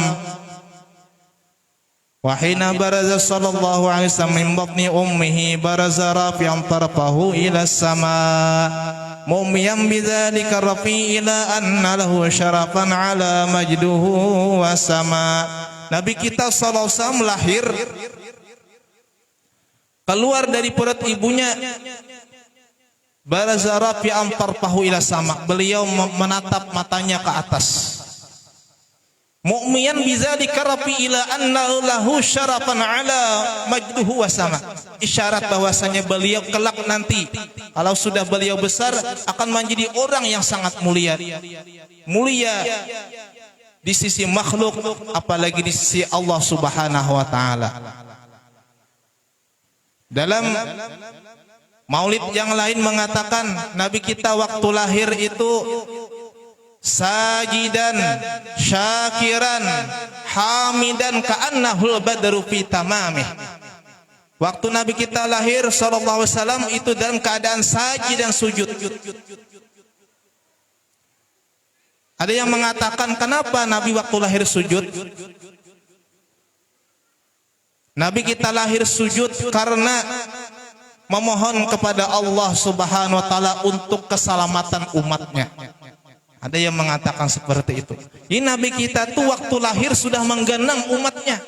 Wahina baraza sallallahu alaihi wasallam min batni ummihi baraza rafi'an tarfahu ila sama. Mu'miyan bidzalika rafi ila anna lahu syarafan ala majduhu wa sama. Nabi kita sallallahu alaihi wasallam lahir keluar dari perut ibunya, baraza rafi'an tarfahu ila sama. Beliau menatap matanya ke atas. Mu'miyan bidzalika rafi ila anna lahu syarafan ala majduhu wa sama. Isyarat bahwasanya beliau kelak nanti kalau sudah beliau besar akan menjadi orang yang sangat mulia. Mulia di sisi makhluk, apalagi di sisi Allah Subhanahu wa taala. Dalam maulid yang lain mengatakan Nabi kita waktu lahir itu sajidan, syakiran, hamidan ka'annahul badru fi tamamih. Waktu Nabi kita lahir sallallahu alaihi wasallam itu dalam keadaan sajid dan sujud. Ada yang mengatakan kenapa Nabi waktu lahir sujud? Nabi kita lahir sujud karena memohon kepada Allah Subhanahu wa taala untuk keselamatan umatnya. Ada yang mengatakan seperti itu. Ini Nabi kita tuh waktu lahir sudah mengganang umatnya.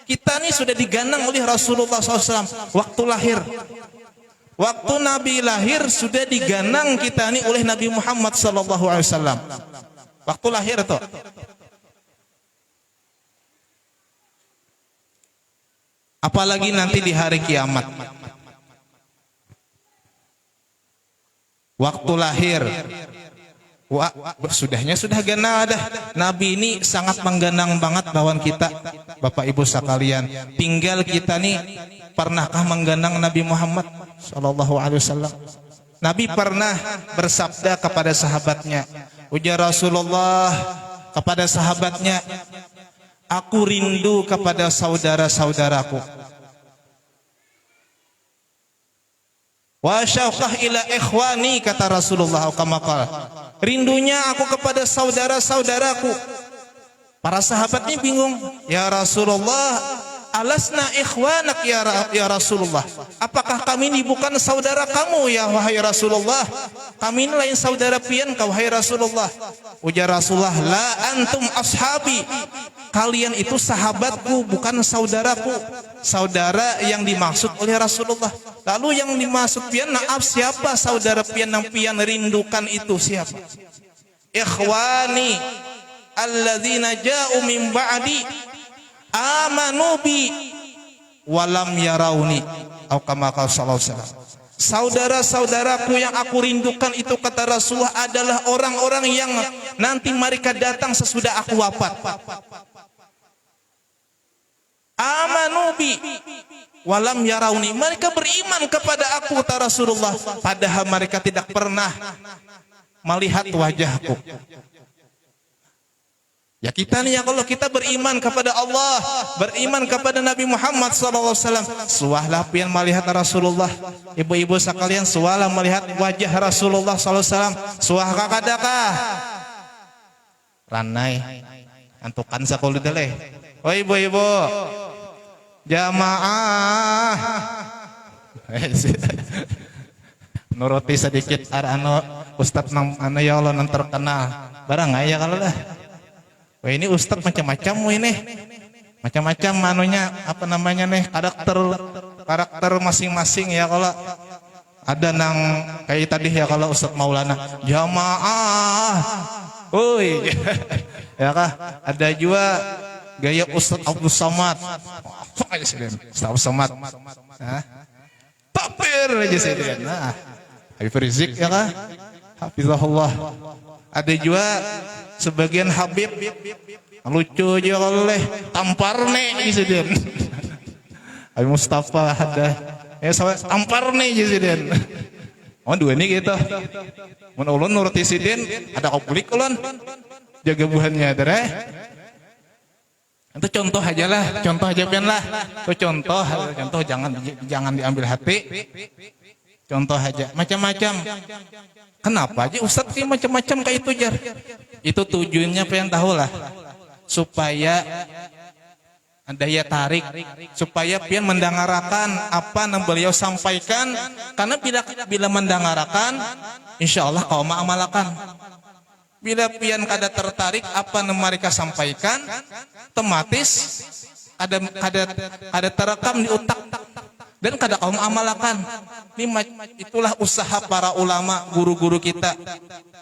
Kita nih sudah diganang oleh Rasulullah SAW waktu lahir. Waktu Nabi lahir sudah diganang kita nih oleh Nabi Muhammad SAW. Waktu lahir tuh. Apalagi nanti di hari kiamat. Waktu lahir. Sudahnya sudah ganang dah. Nabi ini sangat mengganang banget lawan kita, Bapak Ibu sekalian. Tinggal kita nih pernahkah mengganang Nabi Muhammad sallallahu alaihi wasallam? Nabi pernah bersabda kepada sahabatnya, ujar Rasulullah kepada sahabatnya, aku rindu kepada saudara-saudaraku. Wa syauqah ila ikhwani, kata Rasulullah kamakal. Rindunya aku kepada saudara-saudaraku. Para sahabatnya bingung, ya Rasulullah, alasna ikhwanak ya Rasulullah. Apakah kami ini bukan saudara kamu ya wahai Rasulullah? Kami ini lain saudara pian kau wahai Rasulullah. Ujar Rasulullah, la antum ashabi. Kalian itu sahabatku, bukan saudaraku. Saudara yang dimaksud oleh Rasulullah. Lalu yang dimaksud pian, maaf, siapa saudara pian yang pian rindukan itu siapa? Ikhwani alladzina ja'u min ba'di amanu bi walam yarawni, atau kama qala sallallahu alaihi wasallam. Saudara-saudaraku yang aku rindukan itu, kata Rasulullah, adalah orang-orang yang nanti mereka datang sesudah aku wafat. Amanu bi walam yarawni, mereka beriman kepada aku, kata Rasulullah, padahal mereka tidak pernah melihat wajahku. Ya kita nih ya, kalau kita beriman kepada Allah, beriman kepada Nabi Muhammad SAW, suahlah pian melihat Rasulullah. Ibu-ibu sekalian, suahlah melihat wajah Rasulullah SAW. Suah kakadakah ranai antukan sekolah dele. Oh ibu-ibu, Jamaah. Nuruti sedikit anu Ustadz anu ya Allah nan terkenal. Barang aya kalau lah. Wah ini Ustadz macam-macam ini. Macam-macam anunya apa namanya nih karakter masing-masing ya kalau ada nang kayak tadi ya kalau Ustadz Maulana jamaah. Oi. Ya kah? Ada juga gaya Ustadz Abdul Somad. Ustadz Abdul Somad. Nah. Takbir aja saya. Nah. Habib Rizik ya kah? Hafizahullah. Ada juga sebagian Habib lucu aja oleh tamparne gitu den. Habib Mustafa ada ya sama tamparne gitu den. Oh dua ini gitu. Mun ulun nuruti sidin ada koplik ulun. Jaga buhannya dere. Itu contoh aja lah, contoh aja pian lah. Itu contoh jangan diambil hati. Contoh aja, macam-macam. Kenapa aja Ustadz kayak macam-macam kayak itu jar? Itu tujuannya pengen tahu lah, supaya daya tarik, supaya pian mendengarakan apa yang beliau sampaikan. Karena bila mendengarakan, insya Allah kau ma'amalakan. Bila pian kada tertarik apa yang mereka sampaikan, otomatis ada terekam di otak. Dan kada kaum amalakan. Itulah usaha para ulama, guru-guru kita.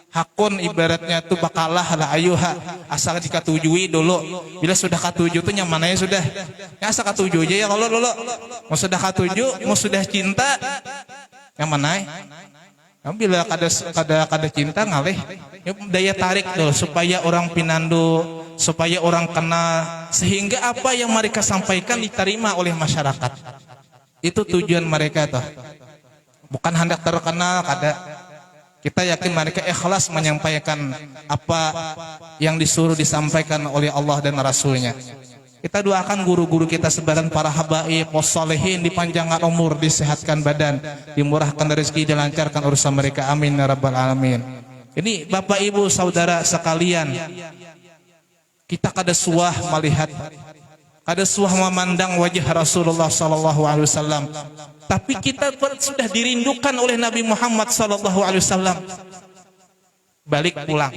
Hakun ibaratnya itu bakalah lah ayuha. Asal dikatujui dulu. Bila sudah katuju itu nyamananya sudah. Ya asal katuju aja ya kalau dulu. Mau sudah katuju, mau sudah cinta, nyamananya. Bila kada cinta ngalih. Daya tarik dulu supaya orang pinandu, supaya orang kenal, sehingga apa yang mereka sampaikan diterima oleh masyarakat. Itu tujuan mereka tuh. Bukan hendak terkenal, kada. Kita yakin mereka ikhlas menyampaikan apa yang disuruh disampaikan oleh Allah dan Rasulnya. Kita doakan guru-guru kita sebaran para habaib, wassalihin, dipanjangkan umur, disehatkan badan, dimurahkan rezeki, dilancarkan urusan mereka. Amin ya rabbal alamin. Ini Bapak Ibu saudara sekalian, kita kada suah melihat, ada suah memandang wajah Rasulullah sallallahu alaihi wasallam. Tapi kita sudah dirindukan oleh Nabi Muhammad sallallahu alaihi wasallam. Balik pulang.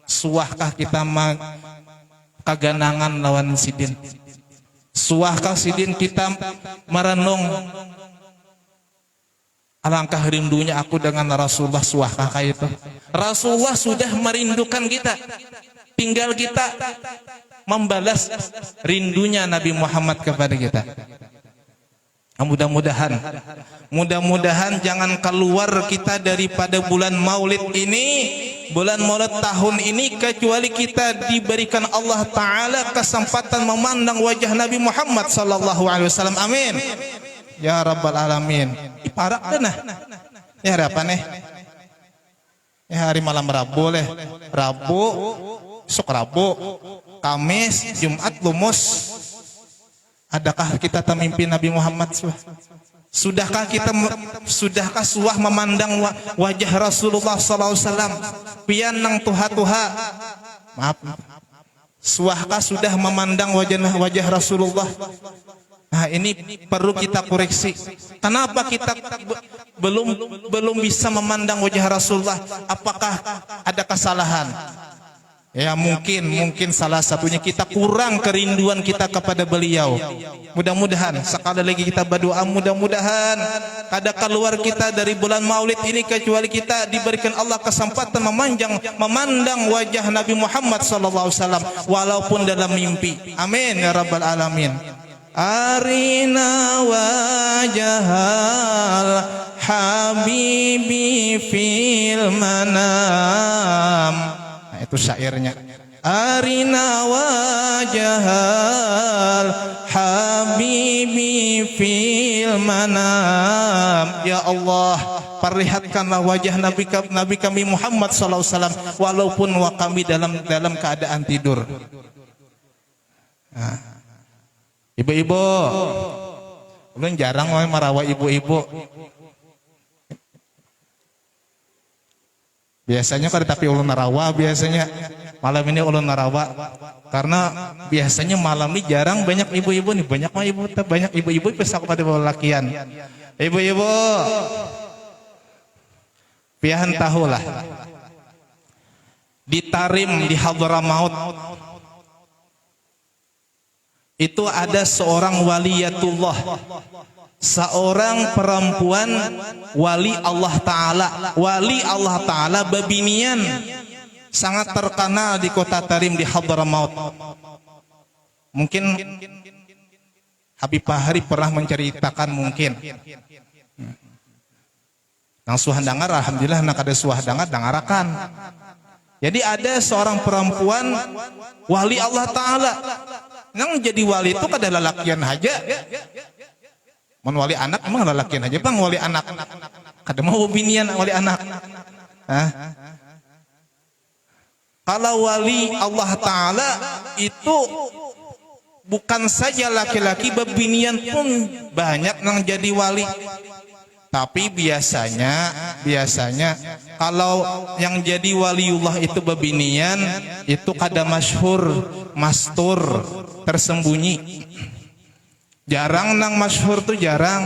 Suahkah kita kaganangan lawan sidin? Suahkah sidin kita merenung alangkah rindunya aku dengan Rasulullah? Suahkah kayak itu? Rasulullah sudah merindukan kita. Tinggal kita membalas rindunya Nabi Muhammad kepada kita. Mudah-mudahan jangan keluar kita daripada bulan Maulid ini, bulan Maulid tahun ini, kecuali kita diberikan Allah Ta'ala kesempatan memandang wajah Nabi Muhammad sallallahu alaihi wasallam. Amin ya rabbal alamin. Iparak denah ya harapan ya hari malam Rabu leh, Rabu sok Rabu, Kamis, Jumat lumus. Adakah kita mimpi Nabi Muhammad? Sudahkah suah memandang wajah Rasulullah sallallahu alaihi wasallam? Pian nang tuha-tuha. Maaf. Suahkah sudah memandang wajah Rasulullah? Nah, ini perlu kita koreksi. Kenapa kita belum bisa memandang wajah Rasulullah? Apakah ada kesalahan? Ya mungkin salah satunya kita kurang kerinduan kita kepada beliau. Mudah-mudahan sekali lagi kita berdoa, mudah-mudahan kada keluar kita dari bulan Maulid ini kecuali kita diberikan Allah kesempatan memandang wajah Nabi Muhammad sallallahu alaihi wasallam walaupun dalam mimpi. Amin ya rabbal alamin. Arina wajahal habibi fil manam. Itu syairnya. Arina wajahal habibi fil manam. Ya Allah, perlihatkanlah wajah Nabi kami Muhammad sallallahu alaihi wasallam walaupun kami dalam keadaan tidur. Nah. Ibu-ibu, ulun jarang marawa ibu-ibu. Biasanya kada tapi ulun narawa biasanya. Malam ini ulun narawa karena biasanya malam ini jarang banyak ibu-ibu nih, banyak ibu-ibu pesak pada lelakian. Ibu-ibu pian tahulah di Tarim di Hadramaut itu ada seorang waliyatullah, seorang perempuan wali Allah Ta'ala babinian, sangat terkenal di kota Tarim di Hadramaut. Mungkin Habib Bahari pernah menceritakan mungkin. Nang suah dengar, alhamdulillah nak ada suah dengar dengarakan. Jadi ada seorang perempuan wali Allah Ta'ala. Nang jadi wali itu kada lelakian aja. Mun wali anak emang lelakian aja bang wali anak. Kada mau binian wali anak. Kalau wali Allah Ta'ala itu bukan saja laki-laki, bebinian pun banyak nang jadi wali. Tapi biasanya kalau yang jadi waliullah itu bebinian itu kada masyhur, mastur, tersembunyi. Jarang nang masyhur tuh jarang.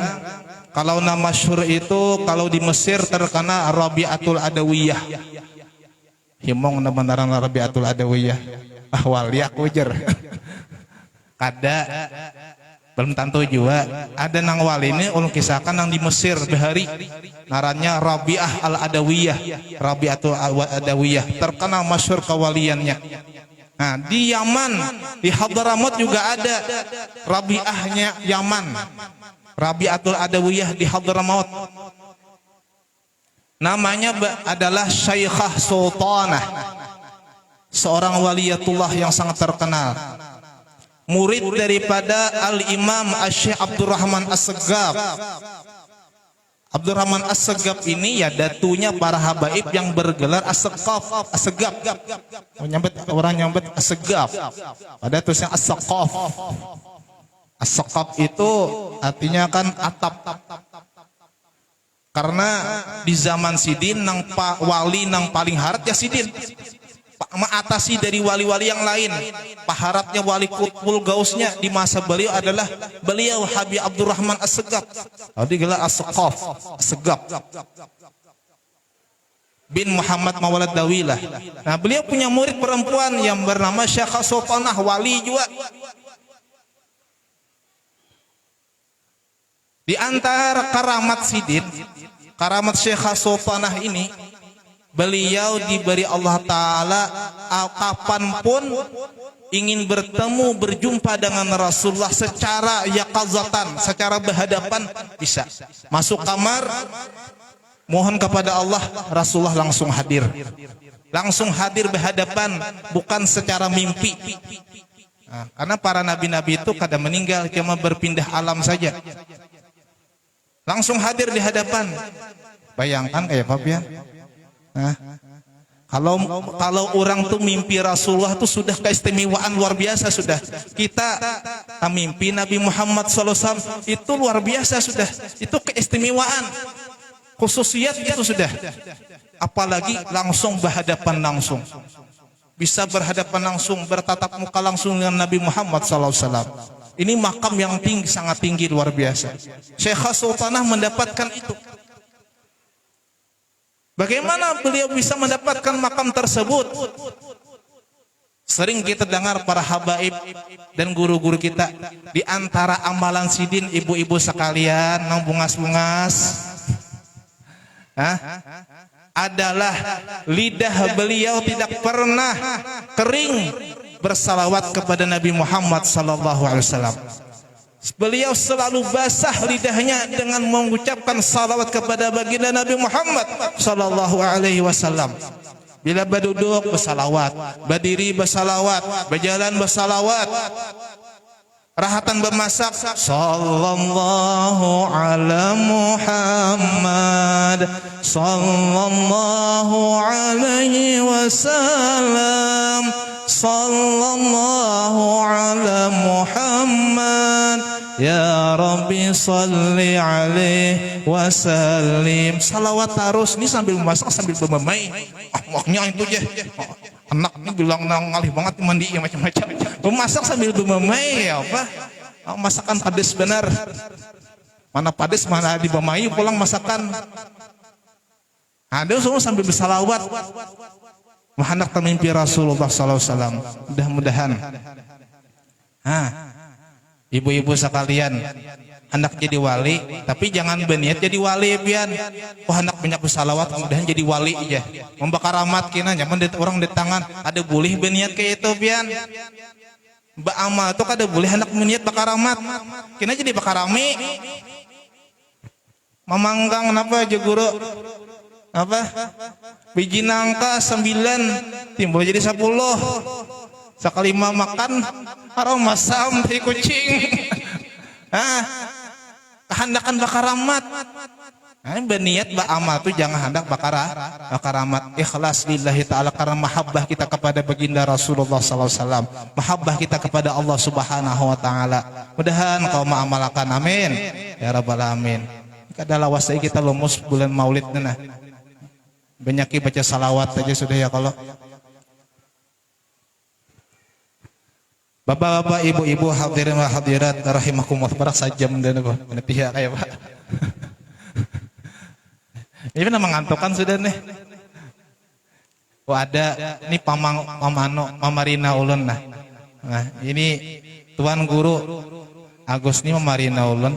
Kalau nang masyhur itu kalau di Mesir terkenal Rabi'atul Adawiyah. Himong na bandaran Rabi'atul Adawiyah. Wali aku jer. Kada belum tentu juga ada nang wali ini ulun kisahkan nang di Mesir Bahari ngarannya Rabi'ah Al-Adawiyah, Rabi'atul Adawiyah, terkenal masyhur kewaliannya. Nah, di Yaman di Hadramaut juga ada Rabi'ahnya Yaman, Rabi'atul Adawiyah di Hadramaut. Namanya adalah Syaikhah Sultanah, seorang waliyatullah yang sangat terkenal. Murid daripada Al-Imam Asy-Syaikh Abdurrahman As-Segaf. Abdurrahman As-Segaf ini ya datunya para habaib yang bergelar As-Segaf. Orang nyambet As-Segaf. Pada tulisnya As-Segaf. As-Segaf itu artinya kan atap. Karena di zaman Sidin nang wali nang paling harat ya Sidin. Mengatasi dari wali-wali yang lain. Paharatnya wali Qutbul Gausnya di masa beliau adalah beliau Habib Abdurrahman As-Segaf. Jadi gelar As-Segaf, As-Segaf bin Muhammad Mawalad Dawilah. Nah, beliau punya murid perempuan yang bernama Syaikhah Sultanah, wali juga. Di antara karamat Sidin, karamat Syaikhah Sultanah ini, beliau diberi Allah Ta'ala kapanpun ingin bertemu berjumpa dengan Rasulullah secara yaqazatan, secara berhadapan bisa. Masuk kamar mohon kepada Allah, Rasulullah langsung hadir. Langsung hadir berhadapan, bukan secara mimpi. Nah, karena para nabi-nabi itu kadang meninggal cuma berpindah alam saja. Langsung hadir di hadapan. Bayangkan kayak Fabian. Nah, kalau orang tuh mimpi Rasulullah tuh sudah keistimewaan luar biasa sudah. Kita mimpi Nabi Muhammad SAW itu luar biasa sudah. Itu keistimewaan, khususiyat itu sudah. Apalagi langsung berhadapan langsung, bisa berhadapan langsung, bertatap muka langsung dengan Nabi Muhammad SAW. Ini makam yang tinggi, sangat tinggi luar biasa. Syaikhah Sultanah mendapatkan itu. Bagaimana beliau bisa mendapatkan makam tersebut? Sering kita dengar para habaib dan guru-guru kita, di antara amalan Sidin ibu-ibu sekalian nang bungas-bungas adalah lidah beliau tidak pernah kering bersalawat kepada Nabi Muhammad SAW. Beliau selalu basah lidahnya dengan mengucapkan salawat kepada baginda Nabi Muhammad sallallahu alaihi wasallam. Bila berduduk bersalawat, berdiri bersalawat, berjalan bersalawat, rahatan bermasak sallallahu ala Muhammad sallallahu alaihi wasallam sallallahu ala Muhammad ya Rabbi salli alaihi wasallim. Salawat terus ini sambil memasak sambil bermain. Maknya itu aja. anak ini bilang ngalih banget mandi macam-macam. Memasak sambil bermamai apa? Masakan pedes benar. Mana pedes mana dibamai pulang masakan. Ada semua sambil bersalawat. Hendak mimpi Rasulullah sallallahu alaihi wasallam. Mudah-mudahan. Ibu-ibu sekalian, hendak jadi wali, tapi jangan berniat jadi wali pian. Hendak banyak bersalawat, mudahan jadi wali aja. Membakar rahmat kina nyaman orang di tangan, ada boleh berniat kayak itu pian. Mbak amal itu kada boleh hendak berniat bakar rahmat. Kina jadi bakar rami. Memanggang kenapa aja guru? Apa? Biji nangka 9 timbul jadi 10. Sekali makan aroma masam dari kucing. Kehendakan bakar rahmat. Berniat beramal tuh jangan hendak bakar rahmat. Ikhlas lillahi ta'ala karena mahabbah kita kepada baginda Rasulullah sallallahu alaihi wasallam. Mahabbah kita kepada Allah Subhanahu wa taala. Mudahan kau mengamalkan, amin ya rabbal alamin. Kadalah wasai kita lumus bulan Maulid nah. Banyak baca salawat aja sudah ya kalau. Bapak-bapak, ibu-ibu, hadirin wa hadirat rahimakumullah, barak sajam dan apa? Pihak kayak Pak. Ini memang ngantukan sudah nih. Oh ada ini Mamarina ulun nah. Nah, ini Tuan Guru Agus ini Mamarina ulun.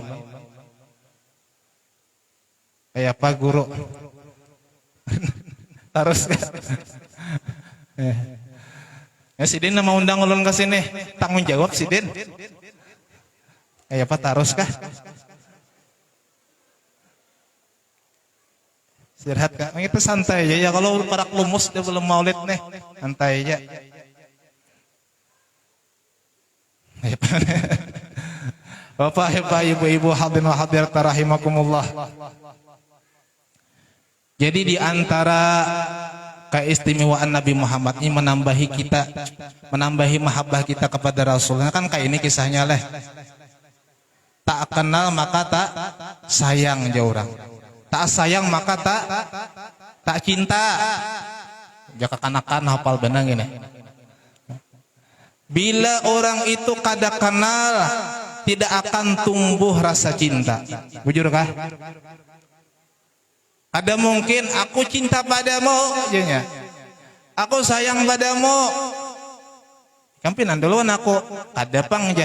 Kayak apa guru? Terus ya Sidin nama undang ulun ke sini, tanggung jawab Sidin. Kayak apa terus kah? Istirahat kah? Itu santai aja ya kalau para lumus dia belum maulid nih, santai aja. Bapak, ibu-ibu, hadirin wa hadirat rahimakumullah. Jadi di antara keistimewaan Nabi Muhammad ini menambahi mahabbah kita kepada Rasulullah kan kayak ini kisahnya lah. Tak kenal maka tak sayang jauh orang. Tak sayang maka tak cinta. Jaka kanakan hafal benang ini. Bila orang itu kada kenal tidak akan tumbuh rasa cinta. Bujur kah? Ada mungkin aku cinta padamu, jadinya. Aku sayang padamu. Kampinan duluan aku ada pang aja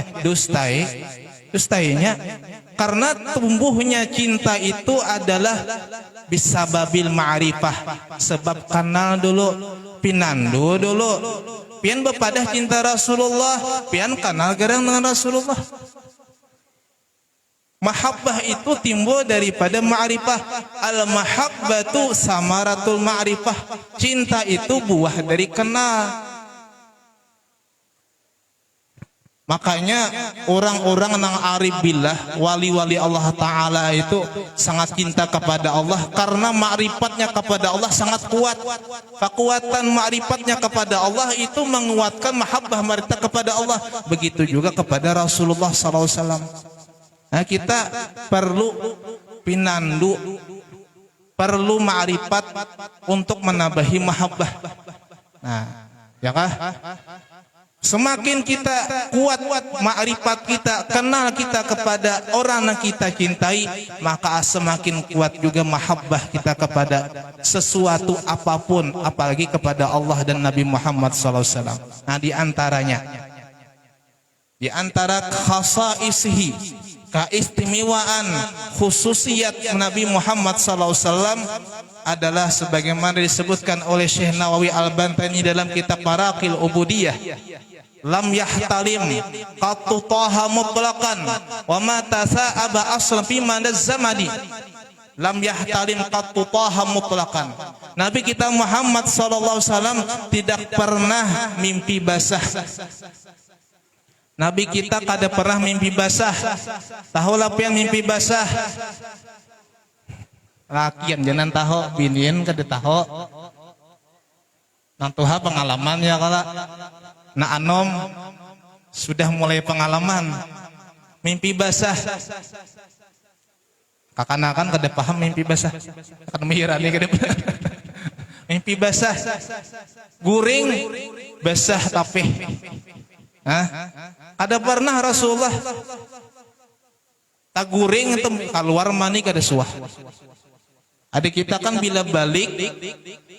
dustainya karena tumbuhnya cinta itu adalah bisababil ma'rifah, sebab kenal dulu, pinandu dulu. Pian bepadah cinta Rasulullah, pian kenal gerang dengan Rasulullah. Mahabbah itu timbul daripada ma'rifah. Al-mahabbatu samaratul ma'rifah. Cinta itu buah dari kenal. Makanya orang-orang nang arif billah, wali-wali Allah Ta'ala itu sangat cinta kepada Allah karena ma'rifatnya kepada Allah sangat kuat. Kekuatan ma'rifatnya kepada Allah itu menguatkan mahabbah mereka kepada Allah. Begitu juga kepada Rasulullah SAW. Nah, kita perlu pinandu, perlu ma'rifat untuk menambahi mahabbah. Nah, ya kah? Semakin kita kuat ma'rifat kita, kenal kita kepada orang yang kita cintai, maka semakin kuat juga mahabbah kita kepada sesuatu apapun, apalagi kepada Allah dan Nabi Muhammad SAW. Nah, di antara khasaisihi, keistimewaan khususiyat Nabi Muhammad SAW adalah sebagaimana disebutkan oleh Syekh Nawawi Al-Bantani dalam kitab Maraqil Ubudiyah. Lam yahtalim qattu taha mutlaqan wa ma tasa'aba aslan fi manaz zamani. Lam yahtalim qattu taha mutlaqan. Nabi kita Muhammad SAW tidak pernah mimpi basah. Nabi kita kada pernah mimpi basah. Tahu lah yang mimpi basah. Lakian jangan tahu, binian kada tahu. Nang tuha pengalamannya kala. Nah anom sudah mulai pengalaman mimpi basah. Kakanakan kada paham mimpi basah. Akan mihirani kada. Mimpi basah. Guring basah tapi. Ada pernah Rasulullah tak guring itu keluar mani kada suah. Adik kita kan bila balik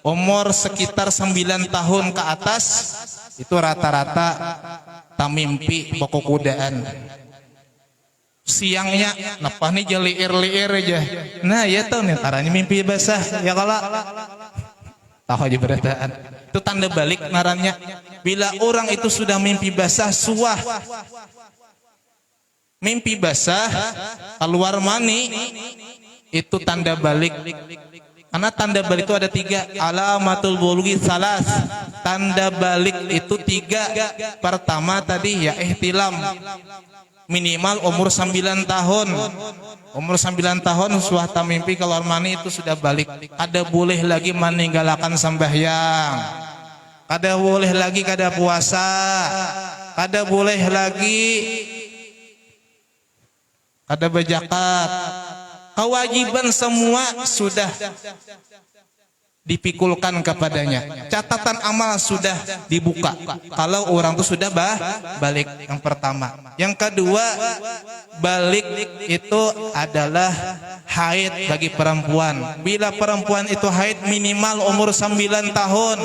umur sekitar 9 tahun ke atas itu rata-rata tak mimpi pokok kudaan. Siangnya napa nih jeliir-liir aja. Nah ya tahu nih caranya mimpi basah ya kalau tahu aja berataan. Itu tanda balik ngarannya. Bila orang itu sudah mimpi basah suah. Mimpi basah keluar mani itu tanda balik. Karena tanda balik itu ada 3. Alamatul bulughi salas. Tanda balik itu 3. Pertama tadi ya ihtilam. Minimal umur 9 tahun. Umur 9 tahun suah mimpi keluar mani itu sudah balik. Kada boleh lagi meninggalkan sembahyang. Kada boleh lagi kada puasa. Kada boleh lagi kada berzakat. Kewajiban semua sudah dipikulkan kepadanya. Catatan amal sudah dibuka. Kalau orang itu sudah balik yang pertama. Yang kedua, balik itu adalah haid bagi perempuan. Bila perempuan itu haid minimal umur 9 tahun.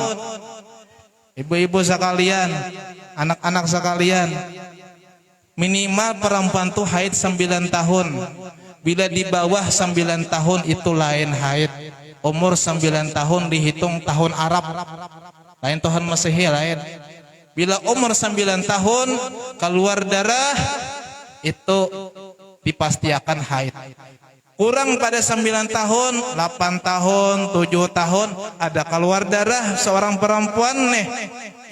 Ibu-ibu sekalian, anak-anak sekalian, minimal perempuan itu haid 9 tahun. Bila di bawah 9 tahun itu lain haid. Umur 9 tahun dihitung tahun Arab. Lain tahun Masehi lain. Bila umur 9 tahun keluar darah itu dipasti akan haid. Kurang pada 9 tahun, 8 tahun, 7 tahun ada keluar darah seorang perempuan nih.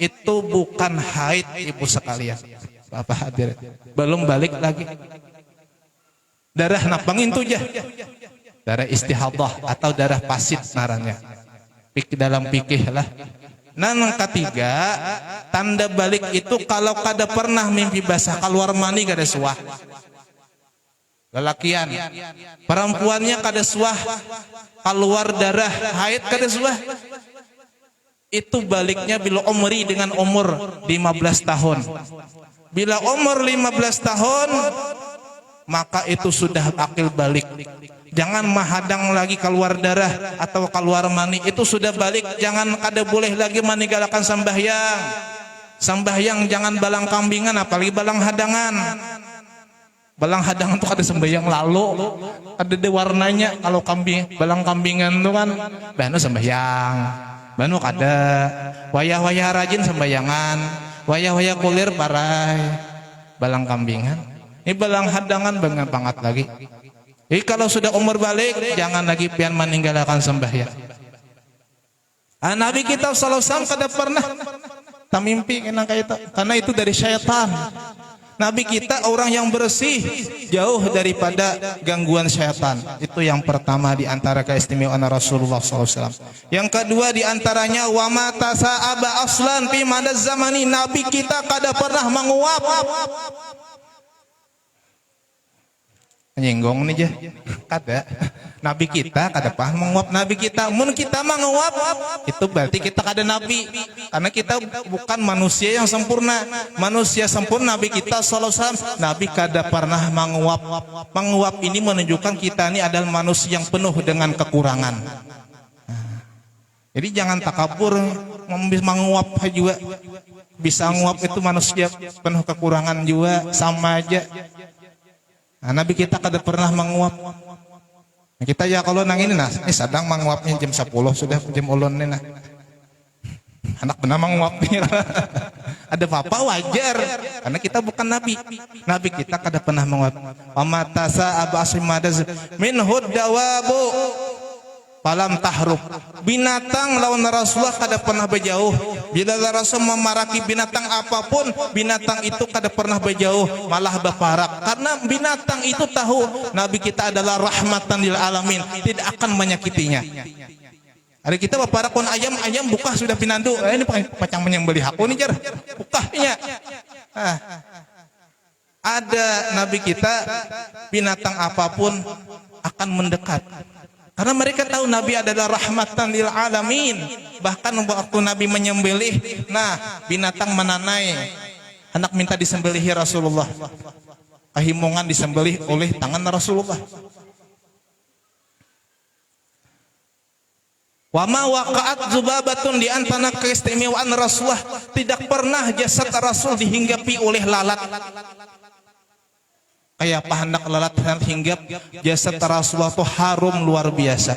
Itu bukan haid ibu sekalian. Bapak hadir. Belum balik lagi. Darah napangin tuh jah. Darah istihadah atau darah pasit naranya. Dalam fikih lah. Nah yang ketiga, tanda balik itu kalau kada pernah mimpi basah keluar mani kada suah. Lelakian, perempuannya kada suah keluar darah haid kada suah. Itu baliknya bila umri dengan umur 15 tahun. Bila umur 15 tahun maka itu sudah akil balik. Jangan menghadang lagi keluar darah atau keluar mani, itu sudah balik. Jangan kada boleh lagi meninggalkan sembahyang. Sembahyang jangan balang kambingan apalagi balang hadangan. Balang hadangan itu kada sembahyang lalu. Ada de warnanya kalau balang kambingan itu kan banu sembahyang. Banu kada wayah-wayah rajin sembayangan, wayah-wayah kulir parai balang kambingan. Ini balang hadangan banget lagi. Jadi kalau sudah umur balik, jangan lagi pian meninggalkan sembahyang. Nabi kita sallallahu alaihi wasallam kada pernah tamimpi kena kayak itu, karena itu dari syaitan. Nabi kita orang yang bersih, jauh daripada gangguan syaitan. Itu yang pertama di antara keistimewaan Rasulullah sallallahu alaihi wasallam. Yang kedua di antaranya wa ma tasa'aba aslan fi madaz zamani. Nabi kita kada pernah menguap. Nyinggong nih jah, kada. Nabi kita kada paham menguap. Nabi kita, mun kita menguap, itu berarti kita kada nabi. Karena kita bukan manusia yang sempurna. Manusia sempurna Nabi kita sallallahu alaihi wasallam. Nabi kada pernah menguap. Menguap ini menunjukkan kita ini adalah manusia yang penuh dengan kekurangan. Jadi jangan takabur menguap juga. Bisa menguap itu manusia penuh kekurangan juga, sama aja. Nabi kita kada pernah menguap. Kita ya kalau nang ini ini sedang menguapnya jam 10 sudah jam ulun nih nah. Anak benar menguap nih. Ada apa wajar karena kita bukan nabi. Nabi kita kada pernah menguap. Amatasa abasimades minhud dawabu falam tahrub. Binatang lawan Rasulullah kada pernah berjauh. Bila Rasul memaraki binatang apapun, binatang itu kada pernah berjauh, malah berparak. Karena binatang itu tahu Nabi kita adalah rahmatan lil alamin, tidak akan menyakitinya. Hari kita berparak pun ayam buka sudah pinandu. Ini pacang menyembelih aku nih jar. Bukanya. Ada Nabi kita binatang apapun akan mendekat. Karena mereka tahu Nabi adalah rahmatan lil alamin. Bahkan waktu Nabi menyembelih, nah binatang menanai, hendak minta disembelihi Rasulullah. Kehimungan disembelih oleh tangan Rasulullah. Wa ma waqa'at zubabatun, di antara keistimewaan Rasulullah, tidak pernah jasad Rasul dihinggapi oleh lalat. Kayak apa hendak lalat hinggap, jasad Rasulullah itu harum luar biasa.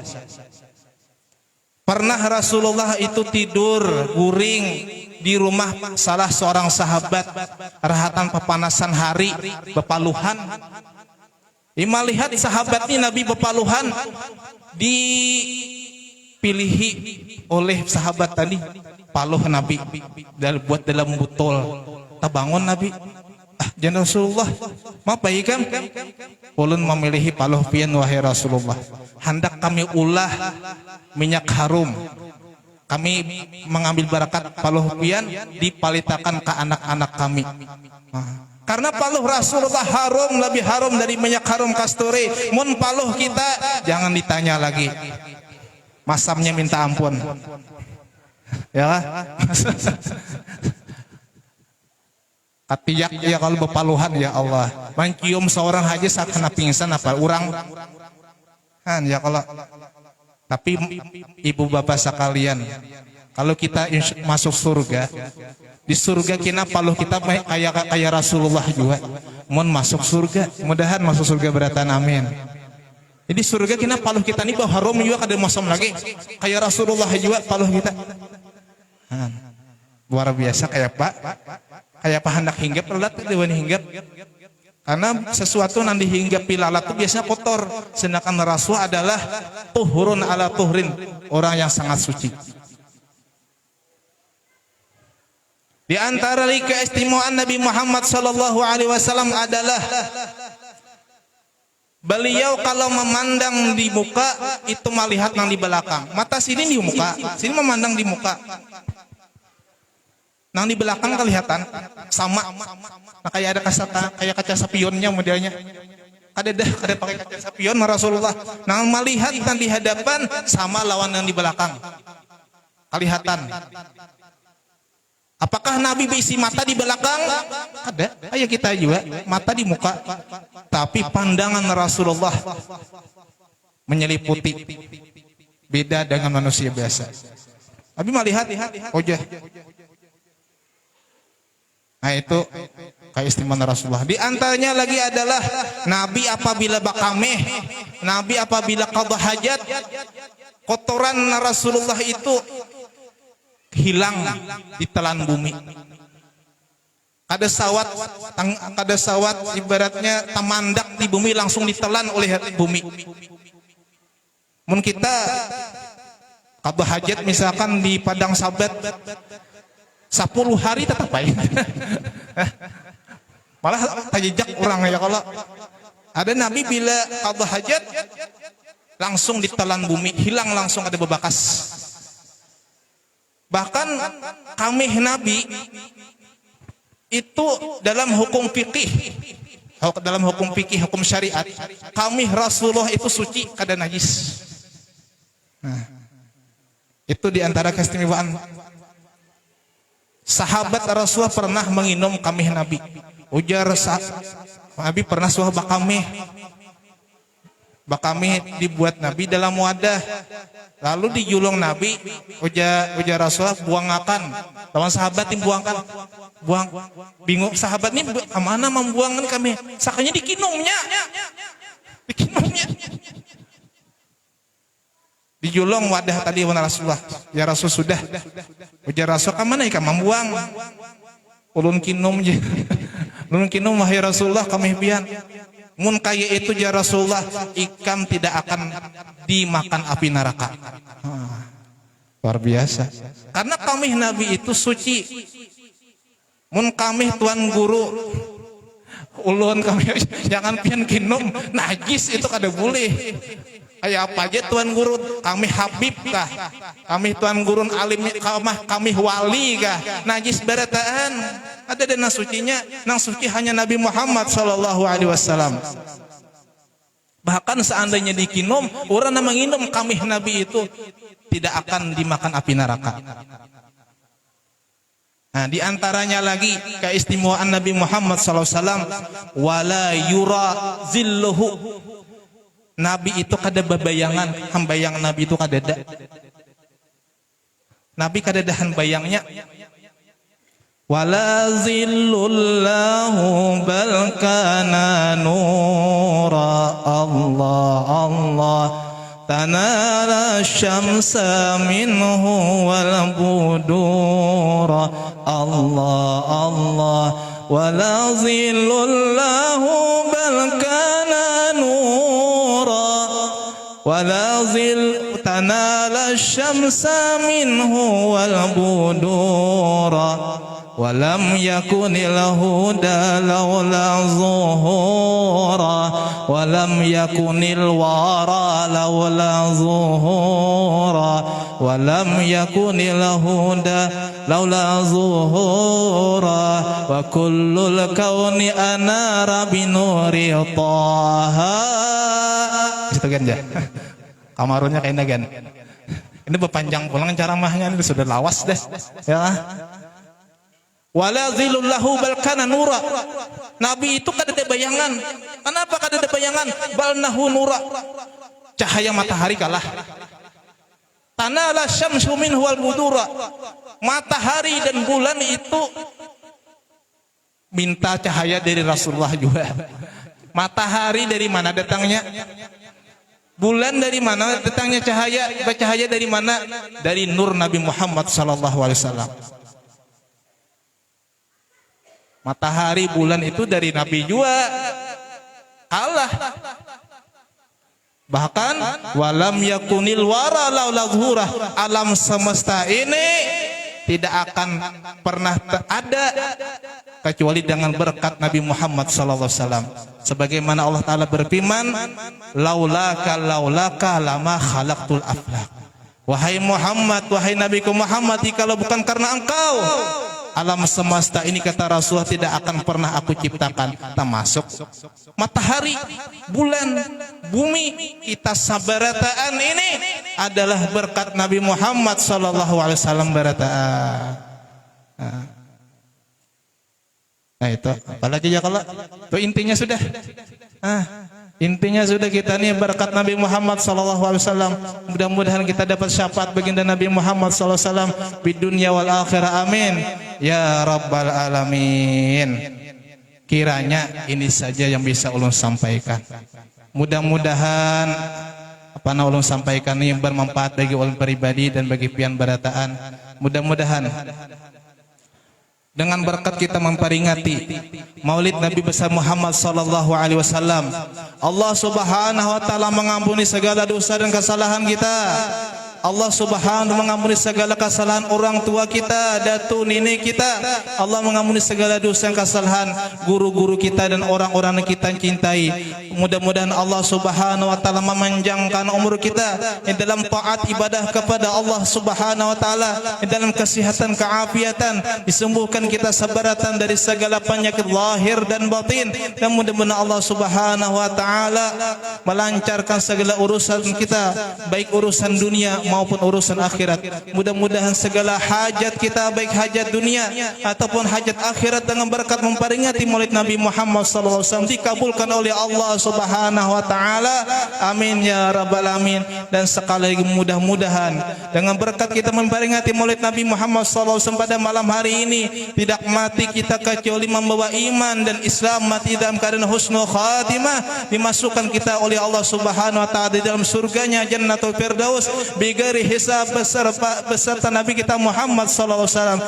Pernah Rasulullah itu tidur guring di rumah salah seorang sahabat, rahatan pepanasan hari, bepaluhan. Melihat sahabat ini Nabi bepaluhan, dipilihi oleh sahabat tadi paluh Nabi buat dalam botol. Tabangun Nabi, jangan Rasulullah, maaf baikam, ulun memilih paluh pian wahai Rasulullah. Hendak kami ulah minyak harum, kami mengambil barakat paluh pian dipalitakan ke anak-anak kami. Karena paluh Rasulullah harum, lebih harum dari minyak harum kasturi. Mun paluh kita jangan ditanya lagi, masamnya minta ampun, ya. Katiyak ya kalau bepaluhan, ya Allah, mencium seorang aja saat kena pingsan apa orang kan ya. Kalau tapi ibu bapak sekalian, kalau kita masuk surga, di surga kita paluh kita kayak Rasulullah juga. Mohon masuk surga, mudahan masuk surga beratan amin. Jadi surga kita paluh kita nih bau harum juga kada masam lagi, kayak Rasulullah juga paluh kita. Luar biasa. Kayak apa hendak hinggap lalat dewan hinggap. Karena sesuatu yang dihinggapi lalat itu biasanya kotor, sedangkan Rasul adalah tuhurun ala tuhrin, orang yang sangat suci. Di antara keistimewaan Nabi Muhammad sallallahu alaihi wasallam adalah beliau kalau memandang di muka itu melihat yang di belakang. Mata sini di muka, sini memandang di muka. Nang di belakang kelihatan sama. Nah, kayak ada kayak kaca spionnya modelnya. Ada pakai kaca spion Rasulullah. Nang melihat nang di hadapan sama lawan yang di belakang. Kelihatan. Apakah Nabi berisi mata di belakang? Ada. Kayak kita juga, mata di muka. Tapi pandangan Rasulullah menyeliputi. Beda dengan manusia biasa. Nabi melihat, wajah. Nah itu keistimewaan Rasulullah. Di antaranya lagi adalah Nabi apabila bakameh, Nabi apabila qada hajat, kotoran Rasulullah itu hilang ditelan bumi. Kada sawat ibaratnya tamandak di bumi langsung ditelan oleh bumi. Mun kita qada hajat misalkan di padang sabat 10 hari tetap baik. Malah tajak orang ya. Kalau ada Nabi bila qada hajat langsung ditelan bumi, hilang langsung ada bebakas. Bahkan kami Nabi itu dalam hukum fikih, hukum syariat, kami Rasulullah itu suci kada najis. Nah, itu diantara keistimewaan. Sahabat Rasulullah pernah menginum kamih Nabi. Ujar Nabi pernah suah bakamih. Bakamih dibuat Nabi dalam wadah. Lalu dijulung Nabi. Ujar Rasulullah buangakan. Lawan sahabat dibuangkan. Buang. Bingung sahabat ini kemana membuangkan kami? Sakanya dikinumnya. Dijulung wadah tadi wana Rasulullah. Ya Rasul sudah. Ujar Rasul kemana ikan membuang? Ulun kinum je. Ulun kinum wahai Rasulullah kami pian. Mun kaya itu ya Rasulullah, ikan tidak akan dimakan api neraka. Luar biasa. Karena kami Nabi itu suci. Mun kami tuan guru, ulun kami jangan pian kinum najis itu kada boleh. Kayak apa aja tuan guru, kami habib kah, kami tuan guru alim kami wali kah, najis barataan. Ada dan sucinya, nang suci hanya Nabi Muhammad sallallahu alaihi wasallam. Bahkan seandainya dikinom, orang yang menginum kamih Nabi itu tidak akan dimakan api neraka. Nah, di antaranya lagi keistimewaan Nabi Muhammad SAW, wala yura zilluhu. Nabi itu kada bebayangan, hambayang Nabi itu kadada. Nabi kadadahan bayangnya. Wala zillullahu bal kana nura Allah Allah tanala syamsa minhu wal budura Allah Allah wala zillullahu bal kana nura wala zill tanala syamsa minhu wal budura walam yakunil huda laula zuhura walam yakunil wara laula zuhura walam yakunil huda laula zuhura wa kullul kauni anara binuri taha. Itu kan ya kamarunnya kayaknya kan ini berpanjang pulang ceramahnya ini sudah lawas deh ya. Wala zilullahu bal kana nura. Nabi itu kada ada bayangan. Kenapa kada ada bayangan? Bal nahu nura. Cahaya matahari kalah. Tanala syamsu minhu wal budura. Matahari dan bulan itu minta cahaya dari Rasulullah juga. Matahari dari mana datangnya? Bulan dari mana datangnya cahaya? Cahaya dari mana? Dari nur Nabi Muhammad sallallahu alaihi wasallam. Matahari bulan itu dari Nabi juga kalah. Bahkan walam yakunil wara laula zuhura, alam semesta ini tidak akan pernah ada kecuali dengan berkat Nabi Muhammad sallallahu alaihi wasallam. Sebagaimana Allah taala berfirman, laulaka lama khalaqtul aflaq. Wahai Muhammad, wahai Nabiku Muhammad, kalau bukan karena engkau, alam semesta ini kata Rasulullah tidak akan pernah aku ciptakan, termasuk matahari, bulan, bumi. Kita sabarataan ini adalah berkat Nabi Muhammad sallallahu alaihi wasallam barataan. Nah itu, apalagi ya kalau itu intinya sudah. Intinya sudah kita ini berkat Nabi Muhammad SAW. Mudah-mudahan kita dapat syafaat baginda Nabi Muhammad SAW di dunia wal akhirah. Amin ya rabbal alamin. Kiranya ini saja yang bisa ulun sampaikan. Mudah-mudahan apa yang ulun sampaikan ini bermanfaat bagi ulun pribadi dan bagi pian barataan. Mudah-mudahan dengan berkat kita memperingati Maulid Nabi besar Muhammad sallallahu alaihi wasallam, Allah Subhanahu wa taala mengampuni segala dosa dan kesalahan kita. Allah Subhanahu mengampuni segala kesalahan orang tua kita, datu nenek kita. Allah mengampuni segala dosa dan kesalahan guru-guru kita dan orang-orang yang kita cintai. Mudah-mudahan Allah Subhanahu wa taala memanjangkan umur kita di dalam taat ibadah kepada Allah Subhanahu wa taala, di dalam kesehatan keafiatan, disembuhkan kita sabaratan dari segala penyakit lahir dan batin, dan mudah-mudahan Allah Subhanahu wa taala melancarkan segala urusan kita, baik urusan dunia maupun urusan akhirat. Mudah-mudahan segala hajat kita, baik hajat dunia ataupun hajat akhirat, dengan berkat memperingati Maulid Nabi Muhammad SAW dikabulkan oleh Allah Subhanahu wa taala. Amin ya rabbal alamin. Dan sekali lagi mudah-mudahan dengan berkat kita memperingati Maulid Nabi Muhammad SAW pada malam hari ini, tidak mati kita kecuali membawa iman dan Islam, mati dalam keadaan husnul khatimah, dimasukkan kita oleh Allah Subhanahu wa taala di dalam surganya Jannatul Firdaus bigari hisab beserta Nabi kita Muhammad sallallahu alaihi wasallam,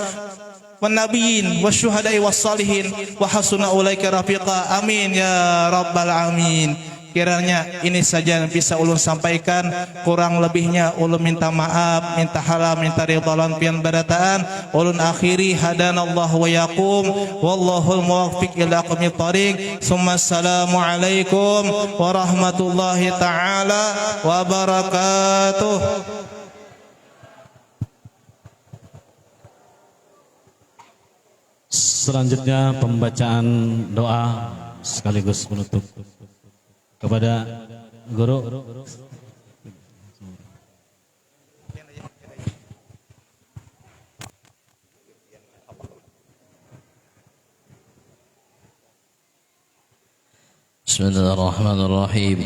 wan nabiyyin wasyuhada'i wassalihin wa hasuna ulaika rafiqa. Amin ya rabbal alamin. Kiranya ini saja yang bisa ulun sampaikan, kurang lebihnya ulun minta maaf, minta halal, minta ridha pian barataan. Ulun akhiri hadanallahu wa yakum wallahul muwaffiq ila aqwamit thariq. Assalamu alaikum warahmatullahi taala wabarakatuh. Selanjutnya pembacaan doa sekaligus penutup kepada Guru. بسم الله الرحمن الرحيم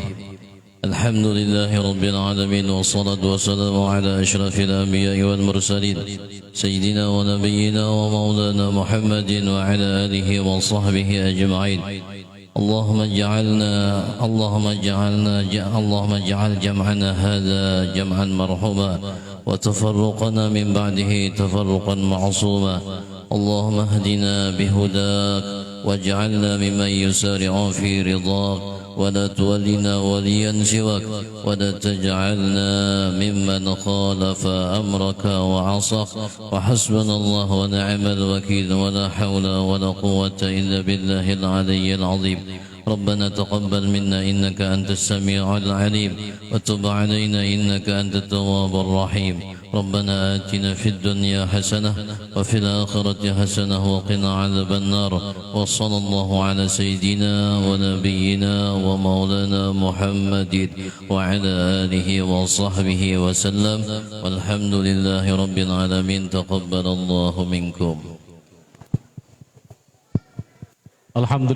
الحمد لله رب العالمين والصلاة والسلام على أشرف الأنبياء والمرسلين سيدنا ونبينا ومولانا محمد وعلى آله وصحبه أجمعين اللهم اجعل جمعنا هذا جمعا مرحوما وتفرقنا من بعده تفرقا معصوما اللهم اهدنا بهداك واجعلنا ممن يسارع في رضاك ولا تولنا وليا سواك ولا تجعلنا ممن خالف أمرك وعصاك وحسبنا الله ونعم الوكيل ولا حول ولا قوة إلا بالله العلي العظيم ربنا تقبل منا إنك أنت السميع العليم وتب علينا إنك أنت التواب الرحيم ربنا آتنا في الدنيا حسنة وفي الآخرة حسنة وقنا عذاب النار وصلى الله على سيدنا ونبينا ومولانا محمد وعلى آله وصحبه وسلم والحمد لله رب العالمين تقبل الله منكم. Alhamdulillah.